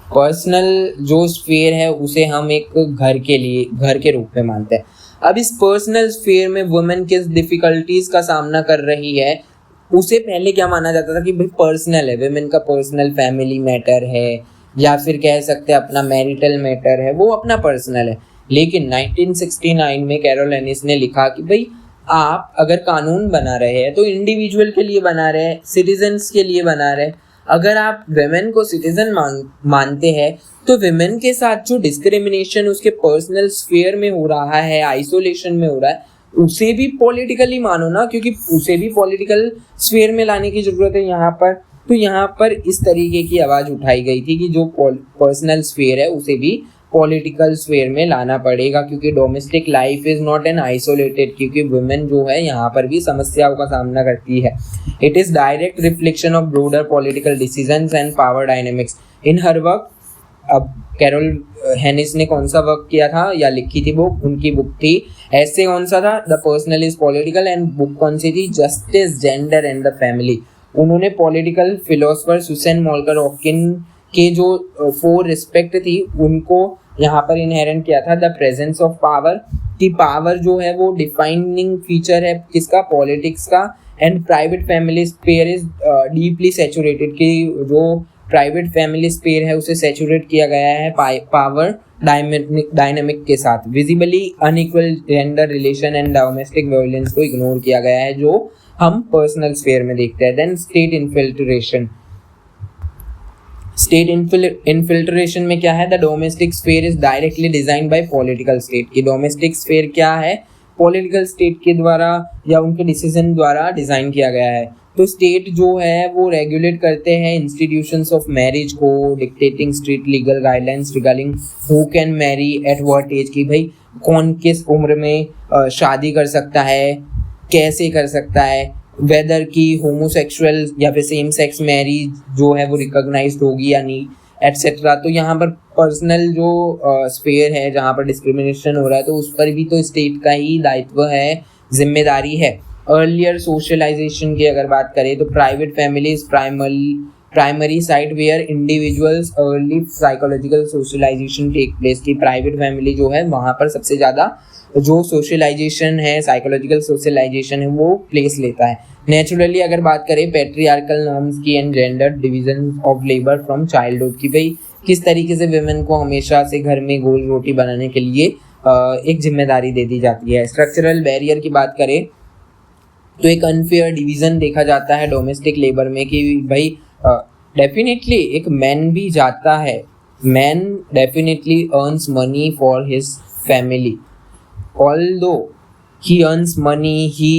पर्सनल जो स्फीयर है उसे हम एक घर के रूप में मानते हैं। अब इस पर्सनल स्फीयर में वुमेन किस डिफिकल्टीज का सामना कर रही है, उसे पहले क्या माना जाता था कि भाई पर्सनल है, वुमेन का पर्सनल फैमिली मैटर है या फिर कह सकते हैं अपना मैरिटल मैटर है, वो अपना पर्सनल है। लेकिन 1969 में कैरोल हेनिस ने लिखा कि भाई आप अगर कानून बना रहे हैं तो इंडिविजुअल के लिए बना रहे हैं, सिटीजन्स के लिए बना रहे हैं। अगर आप वुमेन को सिटीजन मानते हैं तो वुमेन के साथ जो डिस्क्रिमिनेशन उसके पर्सनल स्फीयर में हो रहा है, आइसोलेशन में हो रहा है, उसे भी पॉलिटिकली मानो ना, क्योंकि उसे भी पॉलिटिकल स्फीयर में लाने की जरूरत है यहाँ पर। तो यहाँ पर इस तरीके की आवाज़ उठाई गई थी कि जो पर्सनल स्फीयर है उसे भी पॉलिटिकल स्फीयर में लाना पड़ेगा, क्योंकि domestic life is not an isolated, क्योंकि वुमेन जो है यहाँ पर भी समस्याओं का सामना करती है। It is direct reflection of brother political decisions and power dynamics in her work. अब कैरोल हेनिस ने कौन सा वर्क किया था या लिखी थी बुक, उनकी बुक थी ऐसे कौन सा था, the personal is political, and book कौन सी थी, justice, gender and the family. उन्होंने पॉलिटिकल फिलोसफर सुसेन मॉल्कर हॉकिन के जो 4 रिस्पेक्ट थी उनको यहाँ पर इनहेरेंट किया था, द प्रेजेंस ऑफ पावर, कि पावर जो है वो डिफाइनिंग फीचर है किसका, पॉलिटिक्स का, and private family sphere is deeply saturated, कि जो प्राइवेट फैमिली स्फीयर है उसे सैचुरेट किया गया है पावर डायनेमिक के साथ। Visibly unequal gender relation and domestic violence को इग्नोर किया गया है जो हम पर्सनल स्फीयर में देखते हैं। Then state infiltration. State infiltration में क्या है, the domestic sphere is directly design by political state, की डोमेस्टिक स्फीयर क्या है, पॉलिटिकल स्टेट के द्वारा या उनके डिसीजन द्वारा डिजाइन किया गया है। तो स्टेट जो है वो रेगुलेट करते हैं इंस्टीट्यूशंस ऑफ मैरिज को, dictating strict legal guidelines regarding who can marry at what age, की भाई कौन किस उम्र में शादी कर सकता है, कैसे कर सकता है, वेदर की होमोसेक्सुअल या फिर सेम सेक्स मैरिज जो है वो रिकॉग्नाइज्ड होगी या नहीं, एटसेट्रा। तो यहाँ पर पर्सनल जो स्फीयर है जहाँ पर डिस्क्रिमिनेशन हो रहा है तो उस पर भी तो स्टेट का ही दायित्व है, जिम्मेदारी है। अर्लियर सोशलाइजेशन की अगर बात करें तो private family is primary site where individuals early psychological socialization take place, की प्राइवेट फैमिली जो है वहाँ पर सबसे ज़्यादा जो सोशलाइजेशन है, साइकोलॉजिकल सोशलाइजेशन है वो प्लेस लेता है। नेचुरली अगर बात करें पेट्रियार्कल नॉर्म्स की and gender division of labour from childhood, की भाई किस तरीके से विमेन को हमेशा से घर में गोल रोटी बनाने के लिए एक जिम्मेदारी दे दी जाती है। स्ट्रक्चरल बैरियर की बात करें तो एक अनफेयर डिवीजन देखा जाता है डोमेस्टिक लेबर में, कि भाई डेफिनेटली एक मैन भी जाता है, man definitely earns money for his family, although he earns money, he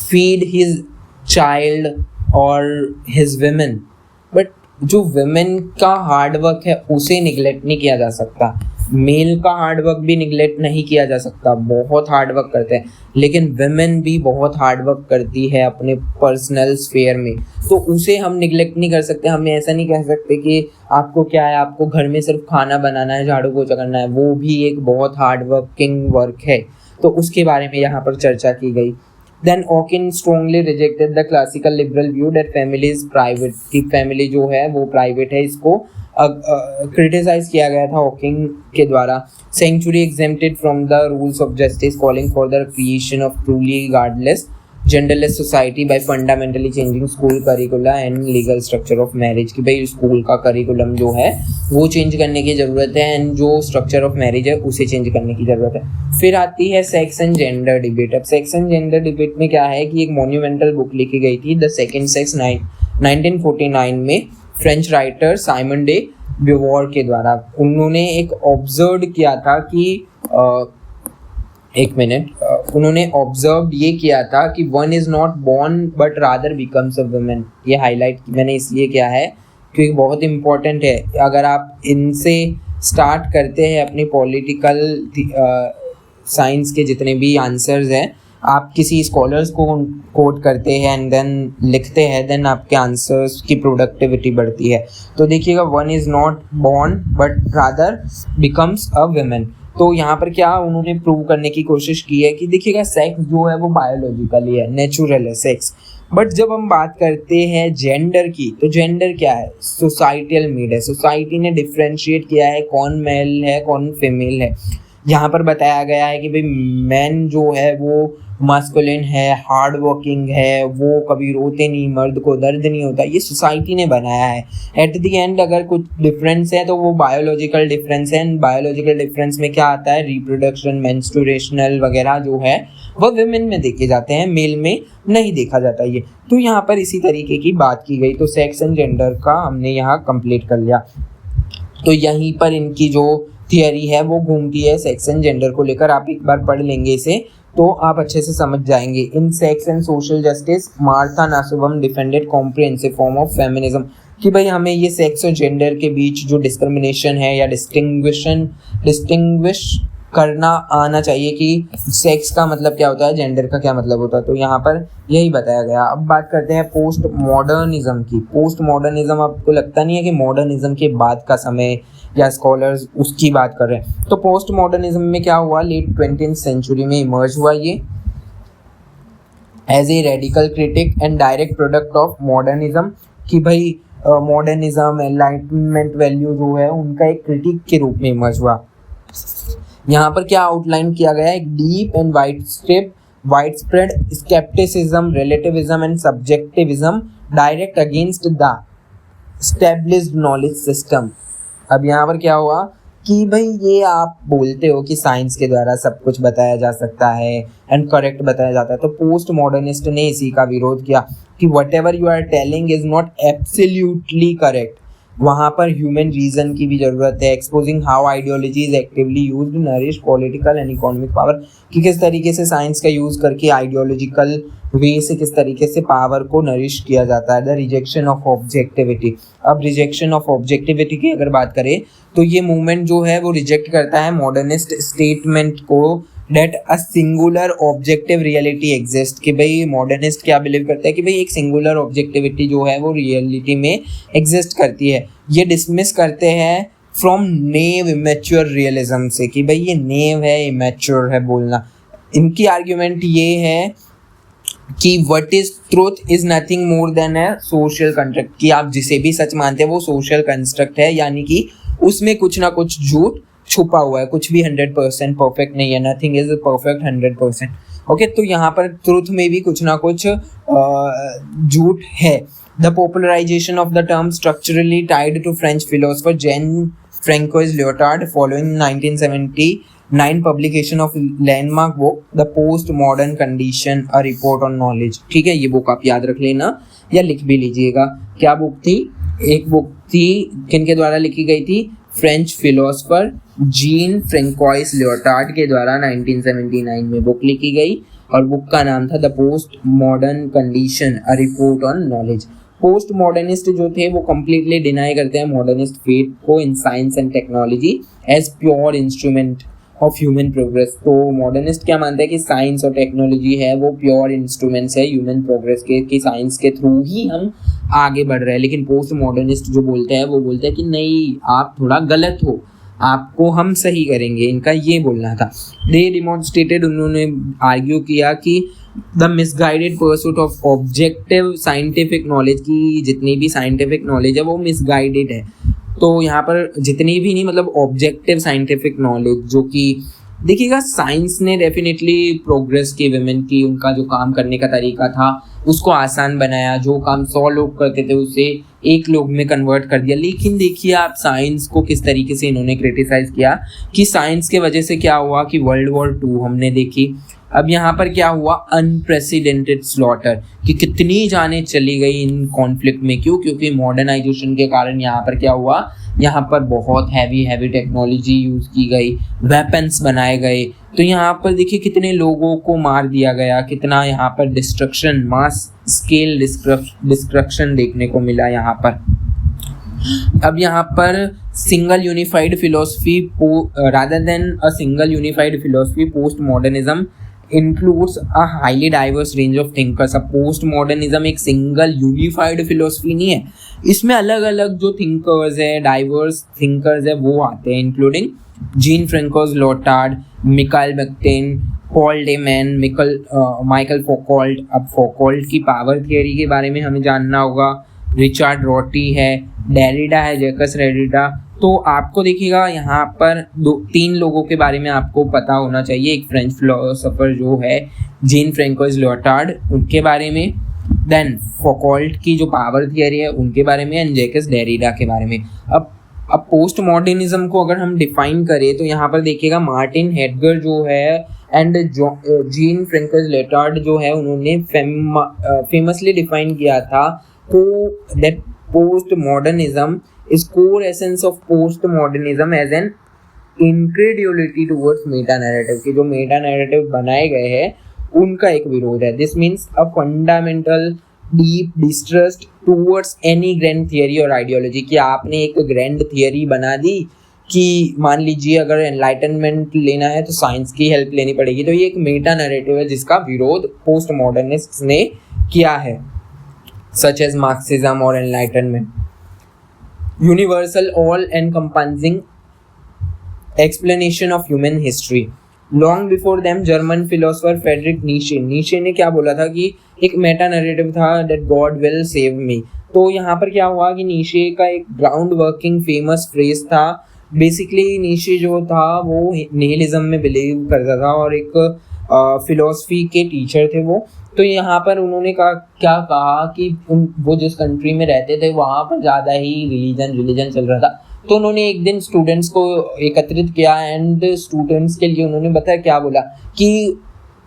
feed his child or his women, but जो women का हार्ड वर्क है उसे निगलेक्ट नहीं किया जा सकता, मेल का हार्ड वर्क भी निगलेक्ट नहीं किया जा सकता, बहुत हार्ड वर्क करते हैं, लेकिन women भी बहुत हार्ड वर्क करती है अपने पर्सनल स्फीयर में, तो उसे हम निगलेक्ट नहीं कर सकते। हमें ऐसा नहीं कह सकते कि आपको क्या है, आपको घर में सिर्फ खाना बनाना है, झाड़ू पोछा करना है, वो भी एक बहुत हार्ड वर्किंग वर्क है, तो उसके बारे में यहाँ पर चर्चा की गई। Then Hawking strongly rejected the classical liberal view that family is private, कि फैमिली जो है वो प्राइवेट है, इसको क्रिटिसाइज किया गया था हॉकिंग के द्वारा। Century exempted from the rules of justice, calling for the creation of truly guardless genderless society by fundamentally changing school curricula and legal structure of marriage, कि भाई स्कूल का करिकुलम जो है वो चेंज करने की ज़रूरत है एंड जो स्ट्रक्चर ऑफ मैरिज है उसे चेंज करने की ज़रूरत है। फिर आती है सेक्स एंड जेंडर डिबेट। अब सेक्स एंड जेंडर डिबेट में क्या है कि एक मोन्यूमेंटल बुक लिखी गई थी, द सेकेंड सेक्स 1949 में फ्रेंच राइटर साइमन डे ब्यूवॉर के द्वारा। उन्होंने एक ऑब्जर्व किया था कि उन्होंने ऑब्जर्व ये किया था कि one is not born but rather becomes a women. ये हाईलाइट मैंने इसलिए किया है क्योंकि बहुत इम्पॉर्टेंट है। अगर आप इनसे स्टार्ट करते हैं अपनी पॉलिटिकल साइंस के जितने भी आंसर्स हैं आप किसी स्कॉलर्स को कोट करते हैं एंड देन लिखते हैं, देन आपके आंसर्स की प्रोडक्टिविटी बढ़ती है। तो देखिएगा, one is not born but rather becomes a women. तो यहाँ पर क्या उन्होंने प्रूव करने की कोशिश की है कि देखिएगा, सेक्स जो है वो बायोलॉजिकली है, नेचुरल है सेक्स। बट जब हम बात करते हैं जेंडर की, तो जेंडर क्या है? सोसाइटल मेड है। सोसाइटी ने डिफ्रेंशिएट किया है कौन मेल है कौन फीमेल है। यहाँ पर बताया गया है कि भाई मैन जो है वो मास्कुलिन है, हार्ड वर्किंग है, वो कभी रोते नहीं, मर्द को दर्द नहीं होता। ये सोसाइटी ने बनाया है। एट द एंड अगर कुछ डिफरेंस है तो वो बायोलॉजिकल डिफरेंस है। एंड बायोलॉजिकल डिफरेंस में क्या आता है? रिप्रोडक्शन, मेंस्ट्रुएशनल वगैरह जो है वो विमेन में देखे जाते हैं, मेल में नहीं देखा जाता ये। तो यहाँ पर इसी तरीके की बात की गई। तो सेक्स एंड जेंडर का हमने यहाँ कंप्लीट कर लिया। तो यहीं पर इनकी जो थियरी है वो घूमती है सेक्स एंड जेंडर को लेकर। आप एक बार पढ़ लेंगे इसे तो आप अच्छे से समझ जाएंगे। In sex and social justice Martha Nussbaum defended comprehensive form of feminism, कि भाई हमें ये सेक्स और जेंडर के बीच जो डिस्क्रिमिनेशन है या डिस्टिंग्विश करना आना चाहिए कि सेक्स का मतलब क्या होता है, जेंडर का क्या मतलब होता है। तो यहाँ पर यही बताया गया। अब बात करते हैं पोस्ट मॉडर्निज्म की। पोस्ट मॉडर्निज्म, आपको लगता नहीं है कि मॉडर्निज्म के बाद का समय या स्कॉलर्स उसकी बात कर रहे हैं? तो पोस्ट मॉडर्निज्म में क्या हुआ? लेट 20th सेंचुरी में इमर्ज हुआ ये as a radical critique and direct product of modernism, कि भाई मॉडर्निज्म, एनलाइटनमेंट वैल्यू जो है उनका एक क्रिटिक के रूप में इमर्ज हुआ। यहाँ पर क्या आउटलाइन किया गया है? एक deep and widespread scepticism, relativism and subjectivism direct against the established knowledge system. अब यहाँ पर क्या हुआ कि भाई ये आप बोलते हो कि साइंस के द्वारा सब कुछ बताया जा सकता है एंड करेक्ट बताया जाता है। तो पोस्ट मॉडर्निस्ट ने इसी का विरोध किया कि whatever you are telling is not absolutely correct. वहाँ पर ह्यूमन रीजन की भी ज़रूरत है। Exposing how ideology is actively used to nourish political and economic power, कि किस तरीके से साइंस का यूज़ करके आइडियोलॉजिकल वे से किस तरीके से पावर को नरिश किया जाता है। The rejection of objectivity. अब रिजेक्शन ऑफ ऑब्जेक्टिविटी की अगर बात करें तो ये मूवमेंट जो है वो रिजेक्ट करता है मॉडर्निस्ट स्टेटमेंट को that a singular objective reality exist, कि भाई मॉडर्निस्ट क्या बिलीव करता है कि भाई एक सिंगुलर ऑब्जेक्टिविटी जो है वो रियलिटी में एग्जिस्ट करती है। ये डिसमिस करते हैं फ्रॉम नेव इमेच्योर रियलिज्म से, कि भाई ये नेव है, इमेच्योर है बोलना। इनकी आर्ग्यूमेंट ये है कि what is truth is nothing more than A social construct, कि आप जिसे भी सच मानते हैं वो सोशल कंस्ट्रक्ट है, यानी कि उसमें कुछ ना कुछ झूठ छुपा हुआ है, कुछ भी 100% परफेक्ट नहीं है। Nothing is perfect 100%। ओके, तो यहाँ पर ट्रूथ में भी कुछ ना कुछ झूठ है। The popularization of the term structurally tied to French philosopher Jean-François Lyotard following 1979 publication of landmark book The Postmodern Condition, A Report on Knowledge। ठीक है, ये बुक आप याद रख लेना या लिख भी लीजिएगा। क्या बुक थी? एक बुक थी, किनके द्वारा लिखी गई थी? French philosopher gene François Leotard के द्वारा 1979 में बुक लिखी गई और बुक का नाम था the post modern condition, a report on knowledge. Post modernist जो थे वो कम्प्लीटली डिनाई करते हैं मॉडर्निस्ट फेथ को in science and technology as pure instrument of human progress. तो मॉडर्निस्ट क्या मानते हैं कि साइंस और टेक्नोलॉजी है वो प्योर इंस्ट्रूमेंट्स है ह्यूमन प्रोग्रेस के, कि साइंस के थ्रू ही हम आगे बढ़ रहे हैं। लेकिन पोस्ट मॉडर्निस्ट जो बोलते हैं वो बोलते हैं कि नहीं, आप थोड़ा गलत हो, आपको हम सही करेंगे। इनका ये बोलना था। दे डिमॉन्स्ट्रेटेड, उन्होंने आर्ग्यू किया कि the misguided pursuit of objective scientific knowledge, की जितनी भी साइंटिफिक नॉलेज है वो मिसगाइडेड है। तो यहाँ पर जितनी भी नहीं, मतलब ऑब्जेक्टिव साइंटिफिक नॉलेज, जो कि देखिएगा साइंस ने डेफिनेटली प्रोग्रेस की, विमेन की, उनका जो काम करने का तरीका था उसको आसान बनाया। जो काम 100 लोग करते थे उसे 1 लोग में कन्वर्ट कर दिया। लेकिन देखिए आप साइंस को किस तरीके से इन्होंने क्रिटिसाइज किया कि साइंस के वजह से क्या हुआ कि वर्ल्ड वॉर 2 हमने देखी। अब यहाँ पर क्या हुआ? अनप्रेसिडेंटेड स्लॉटर, कि कितनी जानें चली गई इन कॉन्फ्लिक्ट में। क्यों? क्योंकि मॉडर्नाइजेशन के कारण यहाँ पर क्या हुआ, यहाँ पर बहुत हैवी टेक्नोलॉजी यूज़ की गई, वेपन्स बनाए गए। तो यहाँ पर देखिए कितने लोगों को मार दिया गया, कितना यहाँ पर डिस्ट्रक्शन, मास स्केल डिस्ट्रक्शन देखने को मिला यहाँ पर। अब यहाँ पर single unified philosophy rather than a single unified philosophy, post modernism includes a highly diverse range of thinkers. अब पोस्ट मॉडर्निज्म एक सिंगल यूनिफाइड फिलोसफी नहीं है, इसमें अलग अलग जो थिंकर्स है, डाइवर्स थिंकर्स है, वो आते हैं, including Jean Francois Lyotard, Mikhail Bakhtin, Paul de Man, Michel Foucault. अब फोकॉल्ट की पावर थियरी के बारे में हमें जानना होगा. रिचर्ड रॉटी है, डेरिडा है, जैकस रेडिडा. तो आपको देखिएगा यहाँ पर 2-3 लोगों के बारे में आपको पता होना चाहिए. एक फ्रेंच फिलोसोफर जो है जीन फ्रेंकोस लोटार्ड, उनके बारे में, देन फोकॉल्ट की जो पावर थियरी है उनके बारे में, एंड जैकस डेरिडा के बारे में. अब पोस्ट मॉडर्निज्म को अगर हम डिफाइन करें तो यहाँ पर देखिएगा मार्टिन हेडगर जो है एंड जीन फ्रेंकोस लोटार्ड जो है, उन्होंने फेमसली डिफाइन किया था को that post modernism is core essence of postmodernism as an incredulity towards meta narrative. कि जो मेटा नैरेटिव बनाए गए हैं उनका एक विरोध है. This means a fundamental deep distrust towards any grand theory और ideology. कि आपने एक grand theory बना दी कि मान लीजिए अगर एनलाइटनमेंट लेना है तो साइंस की हेल्प लेनी पड़ेगी, तो ये एक मेटा नैरेटिव है जिसका विरोध पोस्ट मॉडर्निस्ट्स ने किया है, सच एज मार्क्सिज्म और enlightenment. Universal all-encompassing explanation of human history. Long before them, German philosopher Friedrich Nietzsche ने क्या बोला था कि एक मेटा नैरेटिव था that God will save me. तो यहाँ पर क्या हुआ कि नीशे का एक ग्राउंड वर्किंग फेमस फ्रेज था. बेसिकली नीशे जो था वो निहिलिज्म में बिलीव करता था और एक फिलोसफी के टीचर थे वो. तो यहाँ पर उन्होंने क्या कहा कि वो जिस कंट्री में रहते थे वहाँ पर ज़्यादा ही रिलीजन चल रहा था. तो उन्होंने एक दिन स्टूडेंट्स को एकत्रित किया एंड स्टूडेंट्स के लिए उन्होंने बताया, क्या बोला कि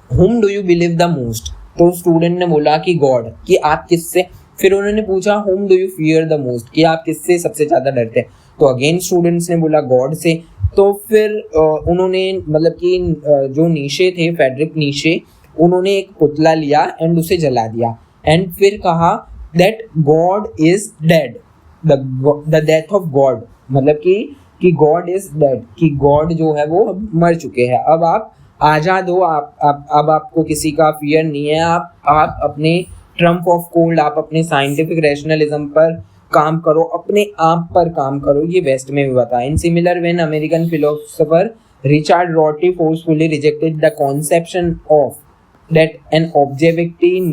whom do you believe the most. तो स्टूडेंट ने बोला कि गॉड, कि आप किससे. फिर उन्होंने पूछा whom do you fear the most, कि आप किससे सबसे ज़्यादा डरते हैं. तो अगेन स्टूडेंट्स ने बोला गॉड से. तो फिर उन्होंने मतलब कि जो नीशे थे, फ्रेडरिक नीशे, उन्होंने एक पुतला लिया एंड उसे जला दिया एंड फिर कहा that God is dead, the death of God, मतलब कि गॉड इज डेड, कि गॉड जो है वो मर चुके हैं. अब आप आज़ाद हो, अब आपको किसी का फियर नहीं है. आप अपने ट्रम्प ऑफ कोल्ड, आप अपने साइंटिफिक रैशनलिज्म पर काम करो, अपने आप पर काम करो. ये वेस्ट में भी हुआ था. In similar when American philosopher Richard Rorty forcefully rejected the conception of that an objective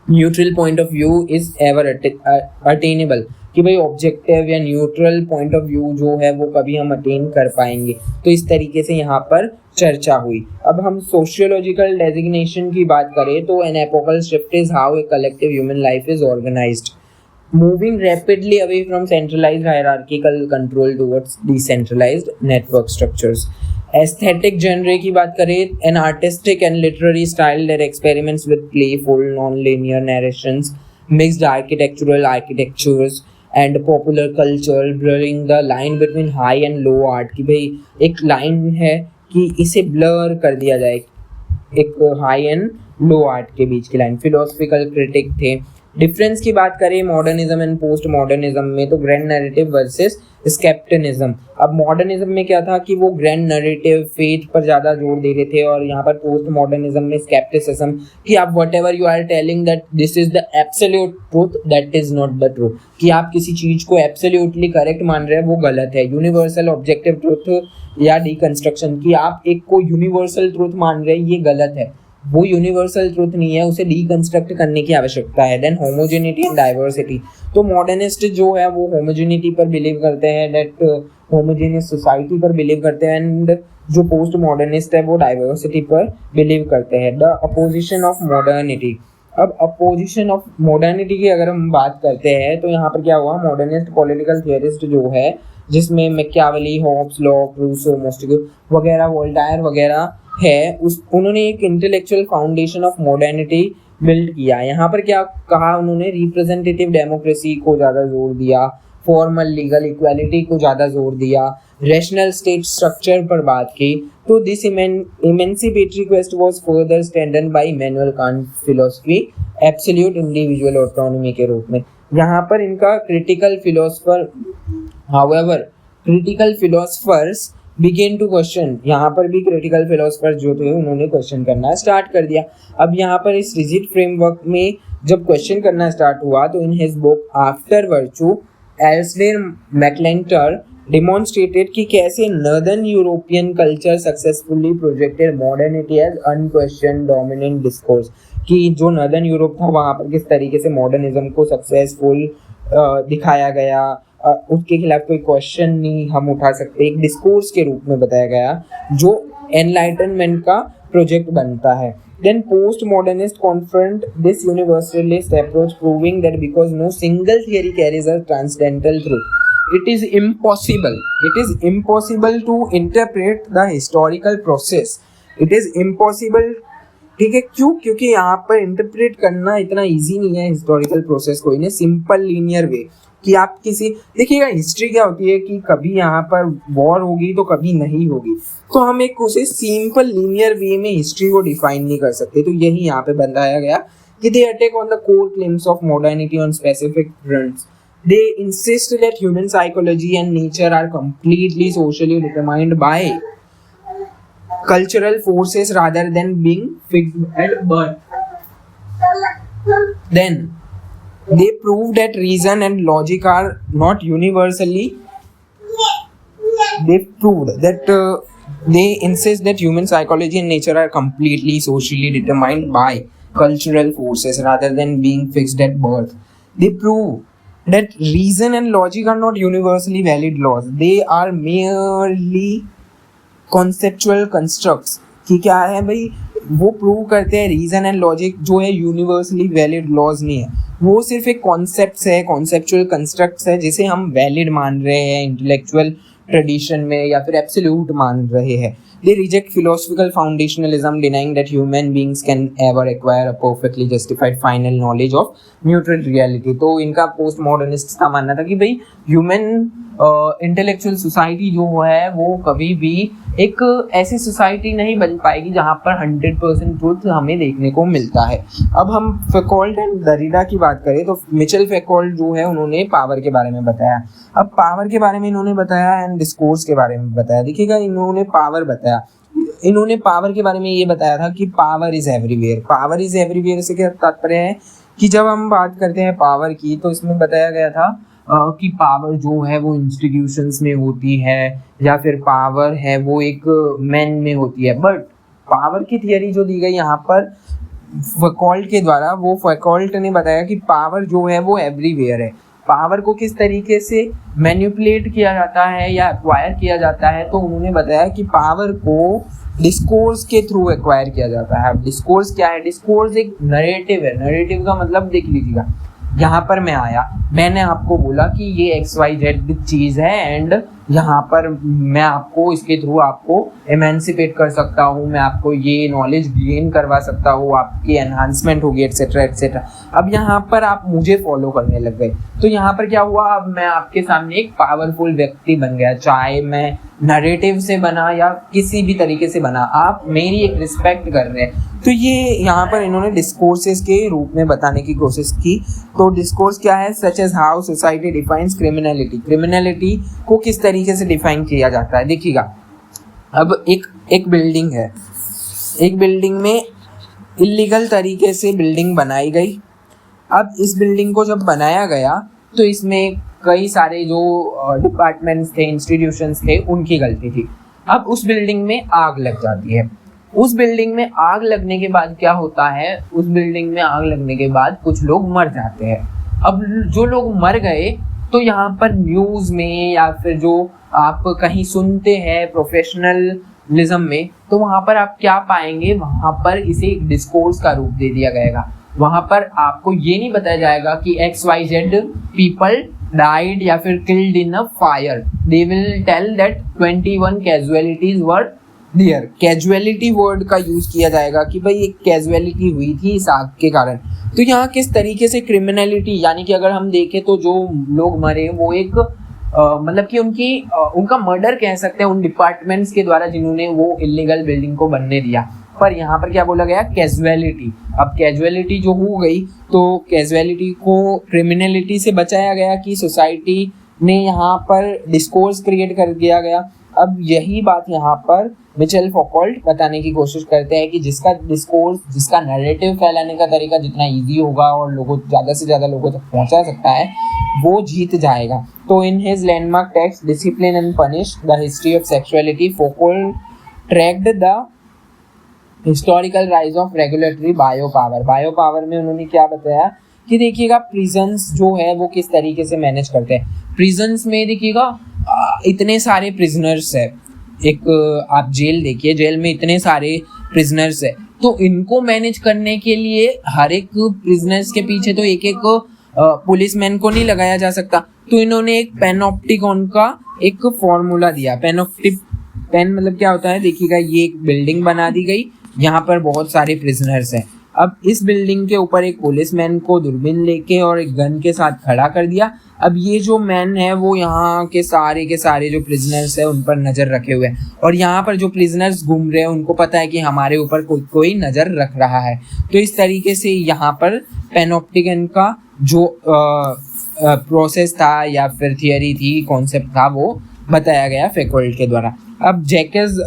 neutral point of view is ever attainable. कि भाई ऑब्जेक्टिव या न्यूट्रल पॉइंट ऑफ व्यू जो है वो कभी हम अटेन कर पाएंगे. तो इस तरीके से यहाँ पर चर्चा हुई. अब हम सोशियोलॉजिकल डेजिग्नेशन की बात करें तो an epochal shift is how a collective human life is organised, moving rapidly away from centralized hierarchical control towards decentralized network structures. Aesthetic genre की बात करें, an artistic and literary style that experiments with playful non-linear narrations, mixed architectures and popular culture, blurring the line between high and low art. कि भाई एक लाइन है कि इसे ब्लर कर दिया जाए, एक हाई एंड लो आर्ट के बीच की लाइन. फिलोसफिकल क्रिटिक थे. डिफरेंस की बात करें मॉडर्निज्म एंड पोस्ट मॉडर्निज्म में तो ग्रैंड नैरेटिव वर्सेस स्केप्टिनिज्म. अब मॉडर्निज्म में क्या था कि वो ग्रैंड नैरेटिव फेथ पर ज़्यादा जोर दे रहे थे, और यहाँ पर पोस्ट मॉडर्निज्म में स्केप्टिसिज्म, कि आप whatever you are telling that this is the absolute truth, that is not the truth. कि आप किसी चीज़ को एब्सोल्यूटली करेक्ट मान रहे हैं वो गलत है. यूनिवर्सल ऑब्जेक्टिव ट्रूथ या डिकंस्ट्रक्शन, कि आप एक को यूनिवर्सल ट्रूथ मान रहे हैं, ये गलत है, वो यूनिवर्सल ट्रूथ नहीं है, उसे डीकंस्ट्रक्ट करने की आवश्यकता है. Then homogeneity and diversity. तो मॉडर्निस्ट जो है वो होमोजेनिटी पर बिलीव करते हैं, दैट होमोजेनियस सोसाइटी पर बिलीव करते हैं, एंड जो पोस्ट मॉडर्निस्ट है वो डाइवर्सिटी पर बिलीव करते हैं. The opposition of modernity. अब अपोजिशन ऑफ मॉडर्निटी की अगर हम बात करते हैं तो यहाँ पर क्या हुआ, मॉडर्निस्ट पॉलिटिकल थियरिस्ट जो है, जिसमें मैकियावेली, हॉब्स, लॉक, रूसो, मोस्टेग्यू वगैरह, वोल्टायर वगैरह है, उन्होंने एक intellectual foundation of modernity build किया. यहाँ पर क्या कहा उन्होंने, रिप्रेजेंटेटिव डेमोक्रेसी को ज़्यादा जोर दिया, फॉर्मल लीगल इक्वालिटी को ज़्यादा जोर दिया, रैशनल स्टेट स्ट्रक्चर पर बात की. तो this emancipatory quest was further strengthened by Immanuel Kant philosophy absolute individual autonomy के रूप में. यहाँ पर इनका critical philosophers begin to question, यहाँ पर भी क्रिटिकल फिलोसफर जो थे उन्होंने क्वेश्चन करना स्टार्ट कर दिया। अब यहाँ पर इस रिजिड फ्रेमवर्क में जब क्वेश्चन करना स्टार्ट हुआ तो in his book After Virtue Alasdair MacIntyre demonstrated कि कैसे northern European culture successfully projected modernity as unquestioned dominant discourse, कि जो नॉर्दर्न यूरोप था वहाँ पर किस तरीके से मॉडर्निज्म को सक्सेसफुल दिखाया गया, उसके खिलाफ कोई क्वेश्चन नहीं हम उठा सकते, एक डिस्कोर्स के रूप में बताया गया जो एनलाइटनमेंट का प्रोजेक्ट बनता है। Then postmodernists confront this universalist approach, proving that because no single theory carries a transcendental truth, it is impossible to interpret the historical process. It is impossible, ठीक है, क्यों? क्योंकि यहाँ पर इंटरप्रेट करना इतना इजी नहीं है हिस्टोरिकल प्रोसेस को इन ए सिंपल लीनियर वे, कि आप किसी, देखिएगा हिस्ट्री क्या होती है कि कभी यहाँ पर वॉर होगी तो कभी नहीं होगी, तो हम एक उसे सिंपल लीनियर वे में हिस्ट्री को डिफाइन नहीं कर सकते। तो यही यहाँ पे बताया गया कि they attack on the core claims of modernity on specific fronts. They insist that human psychology and nature are completely socially determined by cultural forces rather than being fixed at birth. Then they prove that reason and logic are not universally. They proved that they insist that human psychology and nature are completely socially determined by cultural forces rather than being fixed at birth. They prove that reason and logic are not universally valid laws. They are merely conceptual constructs, कि क्या है भाई, वो प्रूव करते हैं रीजन एंड लॉजिक जो है यूनिवर्सली वैलिड लॉज नहीं है, वो सिर्फ एक कॉन्सेप्ट्स है, कॉन्सेप्चुअल कंस्ट्रक्ट्स है जिसे हम वैलिड मान रहे हैं इंटेलेक्चुअल ट्रेडिशन में या फिर एब्सोल्यूट मान रहे हैं। They reject philosophical foundationalism, denying that human beings can ever acquire a perfectly justified final knowledge of neutral reality. तो इनका पोस्ट मॉडर्निस्ट का मानना था कि भाई ह्यूमन इंटेलेक्चुअल सोसाइटी जो है वो कभी भी एक ऐसी सोसाइटी नहीं बन पाएगी जहाँ पर 100% ट्रूथ हमें देखने को मिलता है। अब हम फैकल्ट एंड दरिडा की बात करें तो मिचेल फैकल्ट जो है उन्होंने पावर के बारे में बताया। अब पावर के बारे में इन्होंने बताया एंड डिस्कोर्स के बारे में बताया। देखिएगा, इन्होंने पावर बताया, इन्होंने पावर के बारे में ये बताया था कि power is everywhere. Power is everywhere से क्या तात्पर्य है कि जब हम बात करते हैं पावर की तो इसमें बताया गया था कि पावर जो है वो इंस्टीट्यूशंस में होती है या फिर पावर है वो एक मैन में होती है। बट पावर की थियरी जो दी गई यहाँ पर फैकल्ट के द्वारा, वो फैकल्ट ने बताया कि पावर जो है वो एवरीवेयर है। पावर को किस तरीके से मैनिपुलेट किया जाता है या एक्वायर किया जाता है, तो उन्होंने बताया कि पावर को डिस्कोर्स के थ्रू एक्वायर किया जाता है। अब डिस्कोर्स क्या है? डिस्कोर्स एक नरेटिव है। नरेटिव का मतलब देख लीजिएगा, यहाँ पर मैं आया, मैंने आपको बोला कि ये XYZ चीज़ है एंड यहाँ पर मैं आपको इसके थ्रू आपको एमेंसिपेट कर सकता हूँ, मैं आपको ये नॉलेज गेन करवा सकता हूँ, आपकी एनहांसमेंट होगी एट्सेट्रा एट्सेट्रा। अब यहाँ पर आप मुझे फॉलो करने लग गए, तो यहाँ पर क्या हुआ, अब मैं आपके सामने एक पावरफुल व्यक्ति बन गया, चाहे मैं नरेटिव से बना या किसी भी तरीके से बना, आप मेरी एक रिस्पेक्ट कर रहे हैं। तो ये यहाँ पर इन्होंने डिस्कोर्सेस के रूप में बताने की कोशिश की। तो डिस्कोर्स क्या है? Such as how society defines criminality. Criminality को किस तरीके से डिफाइन किया जाता है? देखिएगा, अब एक बिल्डिंग है, एक बिल्डिंग में इलीगल तरीके से बिल्डिंग बनाई गई। अब इस बिल्डिंग को जब बनाया गया तो इसमें कई सारे जो डिपार्टमेंट्स थे, इंस्टीट्यूशंस थे, उनकी गलती थी। अब उस बिल्डिंग में आग लग जाती है। उस बिल्डिंग में आग लगने के बाद क्या होता है? उस बिल्डिंग में आग लगने के बाद कुछ लोग मर जाते हैं। अब जो लोग मर गए तो यहाँ पर न्यूज़ में या फिर जो आप कहीं सुनते हैं प्रोफेशनलिज्म में, तो वहाँ पर आप क्या पाएंगे? वहाँ पर इसे एक डिस्कोर्स का रूप दे दिया जाएगा। वहाँ पर आपको ये नहीं बताया जाएगा कि XYZ पीपल died या फिर killed in a fire. They will tell that 21 casualties were there. Casualty word का यूज किया जाएगा कि भाई एक कैजुअलिटी हुई थी इस आग के कारण। तो यहाँ किस तरीके से क्रिमिनलिटी, यानी कि अगर हम देखें तो जो लोग मरे वो एक मतलब कि उनका मर्डर कह सकते हैं उन डिपार्टमेंट्स के द्वारा जिन्होंने वो इलीगल बिल्डिंग को बनने दिया। पर यहाँ पर क्या बोला गया? कैजुअलिटी। अब कैजुअलिटी जो हो गई तो कैजुअलिटी को क्रिमिनलिटी से बचाया गया कि सोसाइटी ने यहाँ पर डिस्कोर्स क्रिएट कर दिया गया। अब यही बात यहाँ पर मिचेल फौकॉल्ट बताने की कोशिश करते हैं कि जिसका डिस्कोर्स, जिसका नैरेटिव फैलाने का तरीका जितना इजी होगा और लोगों ज़्यादा से ज़्यादा लोगों तक पहुँचा सकता है, वो जीत जाएगा। तो in his landmark text discipline and punish the history of sexuality, Foucault tracked the historical rise of regulatory bio power. Bio power में उन्होंने क्या बताया कि देखिएगा प्रिजन्स जो है वो किस तरीके से मैनेज करते हैं। प्रिजन्स में देखिएगा इतने सारे प्रिजनर्स है, एक आप जेल देखिए, जेल में इतने सारे प्रिजनर्स है, तो इनको मैनेज करने के लिए हर एक प्रिजनर्स के पीछे तो एक एक पुलिसमैन को नहीं लगाया जा सकता। तो इन्होंने एक पैनोप्टिकॉन का एक फॉर्मूला दिया। पेन मतलब क्या होता है, देखिएगा ये एक बिल्डिंग बना दी गई, यहाँ पर बहुत सारे प्रिजनर्स हैं। अब इस बिल्डिंग के ऊपर एक पुलिसमैन को दूरबीन लेके और एक गन के साथ खड़ा कर दिया। अब ये जो मैन है वो यहाँ के सारे जो प्रिजनर्स है उन पर नज़र रखे हुए हैं, और यहाँ पर जो प्रिजनर्स घूम रहे हैं उनको पता है कि हमारे ऊपर कोई नज़र रख रहा है। तो इस तरीके से यहाँ पर पैनोप्टिकन का जो प्रोसेस था या फिर थियरी थी, कॉन्सेप्ट था, वो बताया गया फौकॉल्ट के द्वारा। अब जैकेस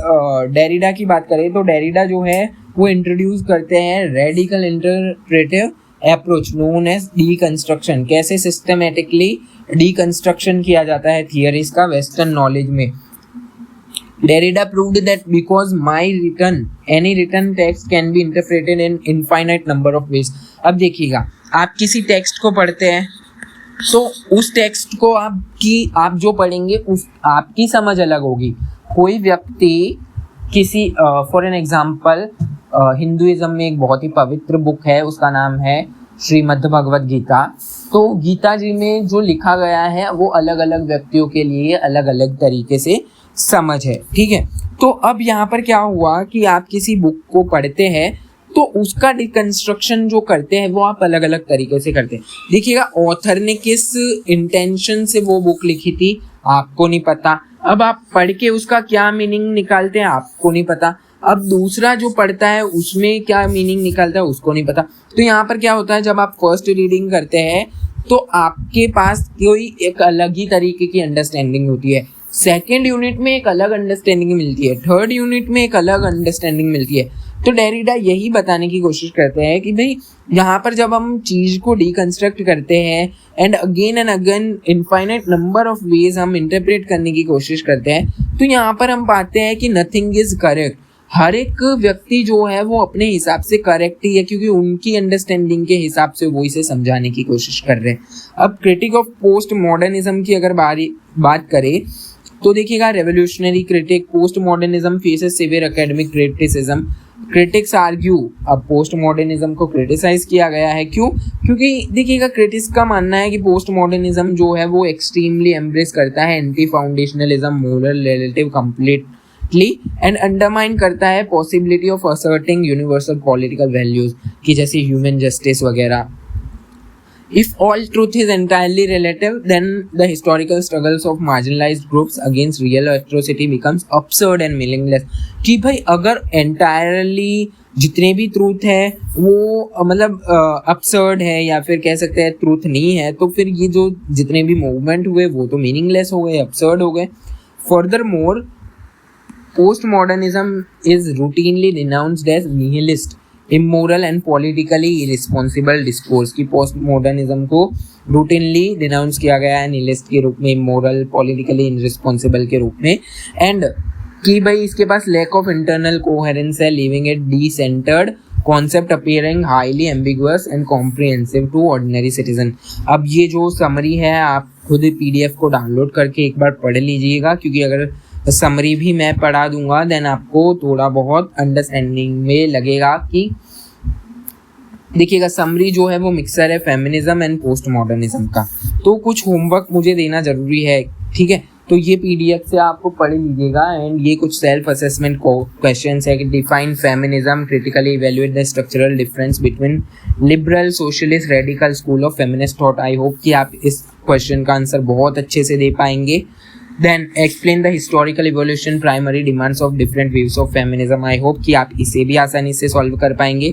डेरिडा की बात करें तो डेरिडा जो है वो इंट्रोड्यूस करते हैं radical interpretive approach known as deconstruction. कैसे सिस्टमेटिकली डीकंस्ट्रक्शन किया जाता है थियरीज का वेस्टर्न नॉलेज में। Derrida proved that because any written text can be interpreted in infinite number of ways। अब देखिएगा, आप किसी टेक्स्ट को पढ़ते हैं तो उस टेक्स्ट को आप जो पढ़ेंगे उस आपकी समझ अलग होगी। कोई व्यक्ति किसी फॉर एन एग्जाम्पल हिंदुइज्म में एक बहुत ही पवित्र बुक है, उसका नाम है श्रीमद् भगवद गीता। तो गीता जी में जो लिखा गया है वो अलग अलग व्यक्तियों के लिए अलग अलग तरीके से समझ है, ठीक है। तो अब यहाँ पर क्या हुआ कि आप किसी बुक को पढ़ते हैं तो उसका डिकंस्ट्रक्शन जो करते हैं वो आप अलग अलग तरीके से करते हैं। देखिएगा, ऑथर ने किस इंटेंशन से वो बुक लिखी थी आपको नहीं पता। अब आप पढ़ के उसका क्या मीनिंग निकालते हैं आपको नहीं पता। अब दूसरा जो पढ़ता है उसमें क्या मीनिंग निकालता है उसको नहीं पता। तो यहाँ पर क्या होता है, जब आप फर्स्ट रीडिंग करते हैं तो आपके पास कोई एक अलग ही तरीके की अंडरस्टैंडिंग होती है, सेकेंड यूनिट में एक अलग अंडरस्टैंडिंग मिलती है, थर्ड यूनिट में एक अलग अंडरस्टैंडिंग मिलती है। तो डेरिडा यही बताने की कोशिश करते हैं कि भाई यहाँ पर जब हम चीज़ को डीकंस्ट्रक्ट करते हैं and again infinite number of ways हम इंटरप्रेट करने की कोशिश करते हैं, तो यहाँ पर हम पाते हैं कि नथिंग इज करेक्ट। हर एक व्यक्ति जो है वो अपने हिसाब से करेक्ट ही है, क्योंकि उनकी अंडरस्टैंडिंग के हिसाब से वो इसे समझाने की कोशिश कर रहे हैं। अब क्रिटिक ऑफ पोस्ट मॉडर्निज्म की अगर बात करें तो देखिएगा, revolutionary critic post modernism faces severe academic criticism. Critics argue, अब पोस्ट मॉडर्निज्म को क्रिटिसाइज किया गया है, क्यों? क्योंकि देखिएगा, क्रिटिक्स का मानना है कि पोस्ट मॉडर्निज्म जो है वो एक्सट्रीमली एम्ब्रेस करता है anti foundationalism, moral relative completely and undermine करता है possibility of asserting universal political values की जैसे ह्यूमन जस्टिस वगैरह। If all truth is entirely relative, then the historical struggles of marginalized groups against real atrocity becomes absurd and meaningless। कि भाई अगर entirely जितने भी ट्रूथ है वो मतलब absurd है या फिर कह सकते हैं ट्रूथ नहीं है, तो फिर ये जो जितने भी मूवमेंट हुए वो तो मीनिंगलेस हो गए, absurd हो गए। Furthermore, postmodernism is routinely denounced as nihilist, immoral and politically irresponsible discourse की पोस्ट मॉडर्निज्म को रूटीनली डिनाउंस किया गया है निहिलिस्ट के रूप में, इमोरल पॉलिटिकली इरिस्पॉन्सिबल के रूप में, एंड कि भाई इसके पास लैक ऑफ इंटरनल कोहेरेंस है, living a decentred concept appearing highly ambiguous and comprehensive to ordinary citizen. अब ये जो समरी है आप खुद PDF को डाउनलोड करके एक बार पढ़ लीजिएगा, क्योंकि अगर समरी भी मैं पढ़ा दूंगा देन आपको थोड़ा बहुत अंडरस्टैंडिंग में लगेगा कि देखिएगा, समरी जो है वो मिक्सर है फेमिनिज्म एंड पोस्ट मॉडर्निज्म का। तो कुछ होमवर्क मुझे देना जरूरी है, ठीक है, तो ये PDF से आपको पढ़ लीजिएगा एंड ये कुछ सेल्फ असेसमेंट क्वेश्चंस है कि define feminism, critically evaluate the structural difference between liberal, socialist, radical school of feminist thought. I hope कि आप इस क्वेश्चन का आंसर बहुत अच्छे से दे पाएंगे। Then explain the historical evolution, primary demands of different views of feminism। I hope कि आप इसे भी आसानी से सॉल्व कर पाएंगे।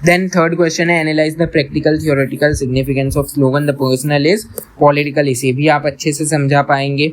Then third question है analyze the practical theoretical significance of slogan the personal is political। इसे भी आप अच्छे से समझा पाएंगे।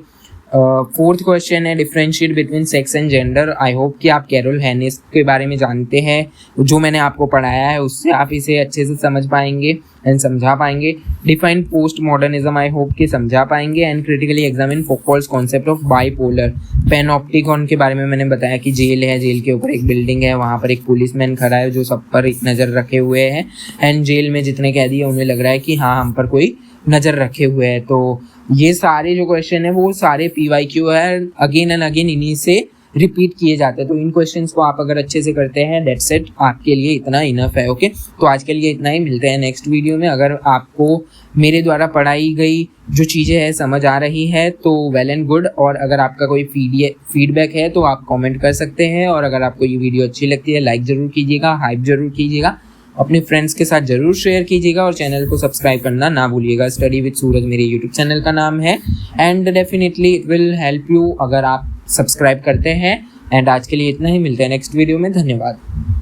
फोर्थ क्वेश्चन है differentiate between sex and gender. I hope कि आप कैरोल हैनिस के बारे में जानते हैं, जो मैंने आपको पढ़ाया है उससे आप इसे अच्छे से समझ पाएंगे एंड समझा पाएंगे। Define post modernism, I hope कि समझा पाएंगे। And critically examine Foucault's concept of bipolar. Panopticon के बारे में मैंने बताया कि जेल है, जेल के ऊपर एक बिल्डिंग है, वहाँ पर एक पुलिसमैन खड़ा है जो सब पर एक नज़र रखे हुए है एंड जेल में जितने कैदी है उन्हें लग रहा है कि हाँ हम पर कोई नज़र रखे हुए है। तो ये सारे जो क्वेश्चन है वो सारे PYQ है, अगेन एंड अगेन इन्हीं से रिपीट किए जाते हैं। तो इन क्वेश्चंस को आप अगर अच्छे से करते हैं, दैट्स इट, आपके लिए इतना इनफ है। ओके, तो आज के लिए इतना ही, मिलते हैं नेक्स्ट वीडियो में। अगर आपको मेरे द्वारा पढ़ाई गई जो चीज़ें हैं समझ आ रही है तो वेल एंड गुड, और अगर आपका कोई फीडबैक है तो आप कमेंट कर सकते हैं। और अगर आपको ये वीडियो अच्छी लगती है लाइक ज़रूर कीजिएगा, हाइप ज़रूर कीजिएगा, अपने फ्रेंड्स के साथ ज़रूर शेयर कीजिएगा और चैनल को सब्सक्राइब करना ना भूलिएगा। स्टडी विद सूरज मेरे यूट्यूब चैनल का नाम है and definitely it will help you अगर आप सब्सक्राइब करते हैं। एंड आज के लिए इतना ही, मिलते हैं नेक्स्ट वीडियो में। धन्यवाद।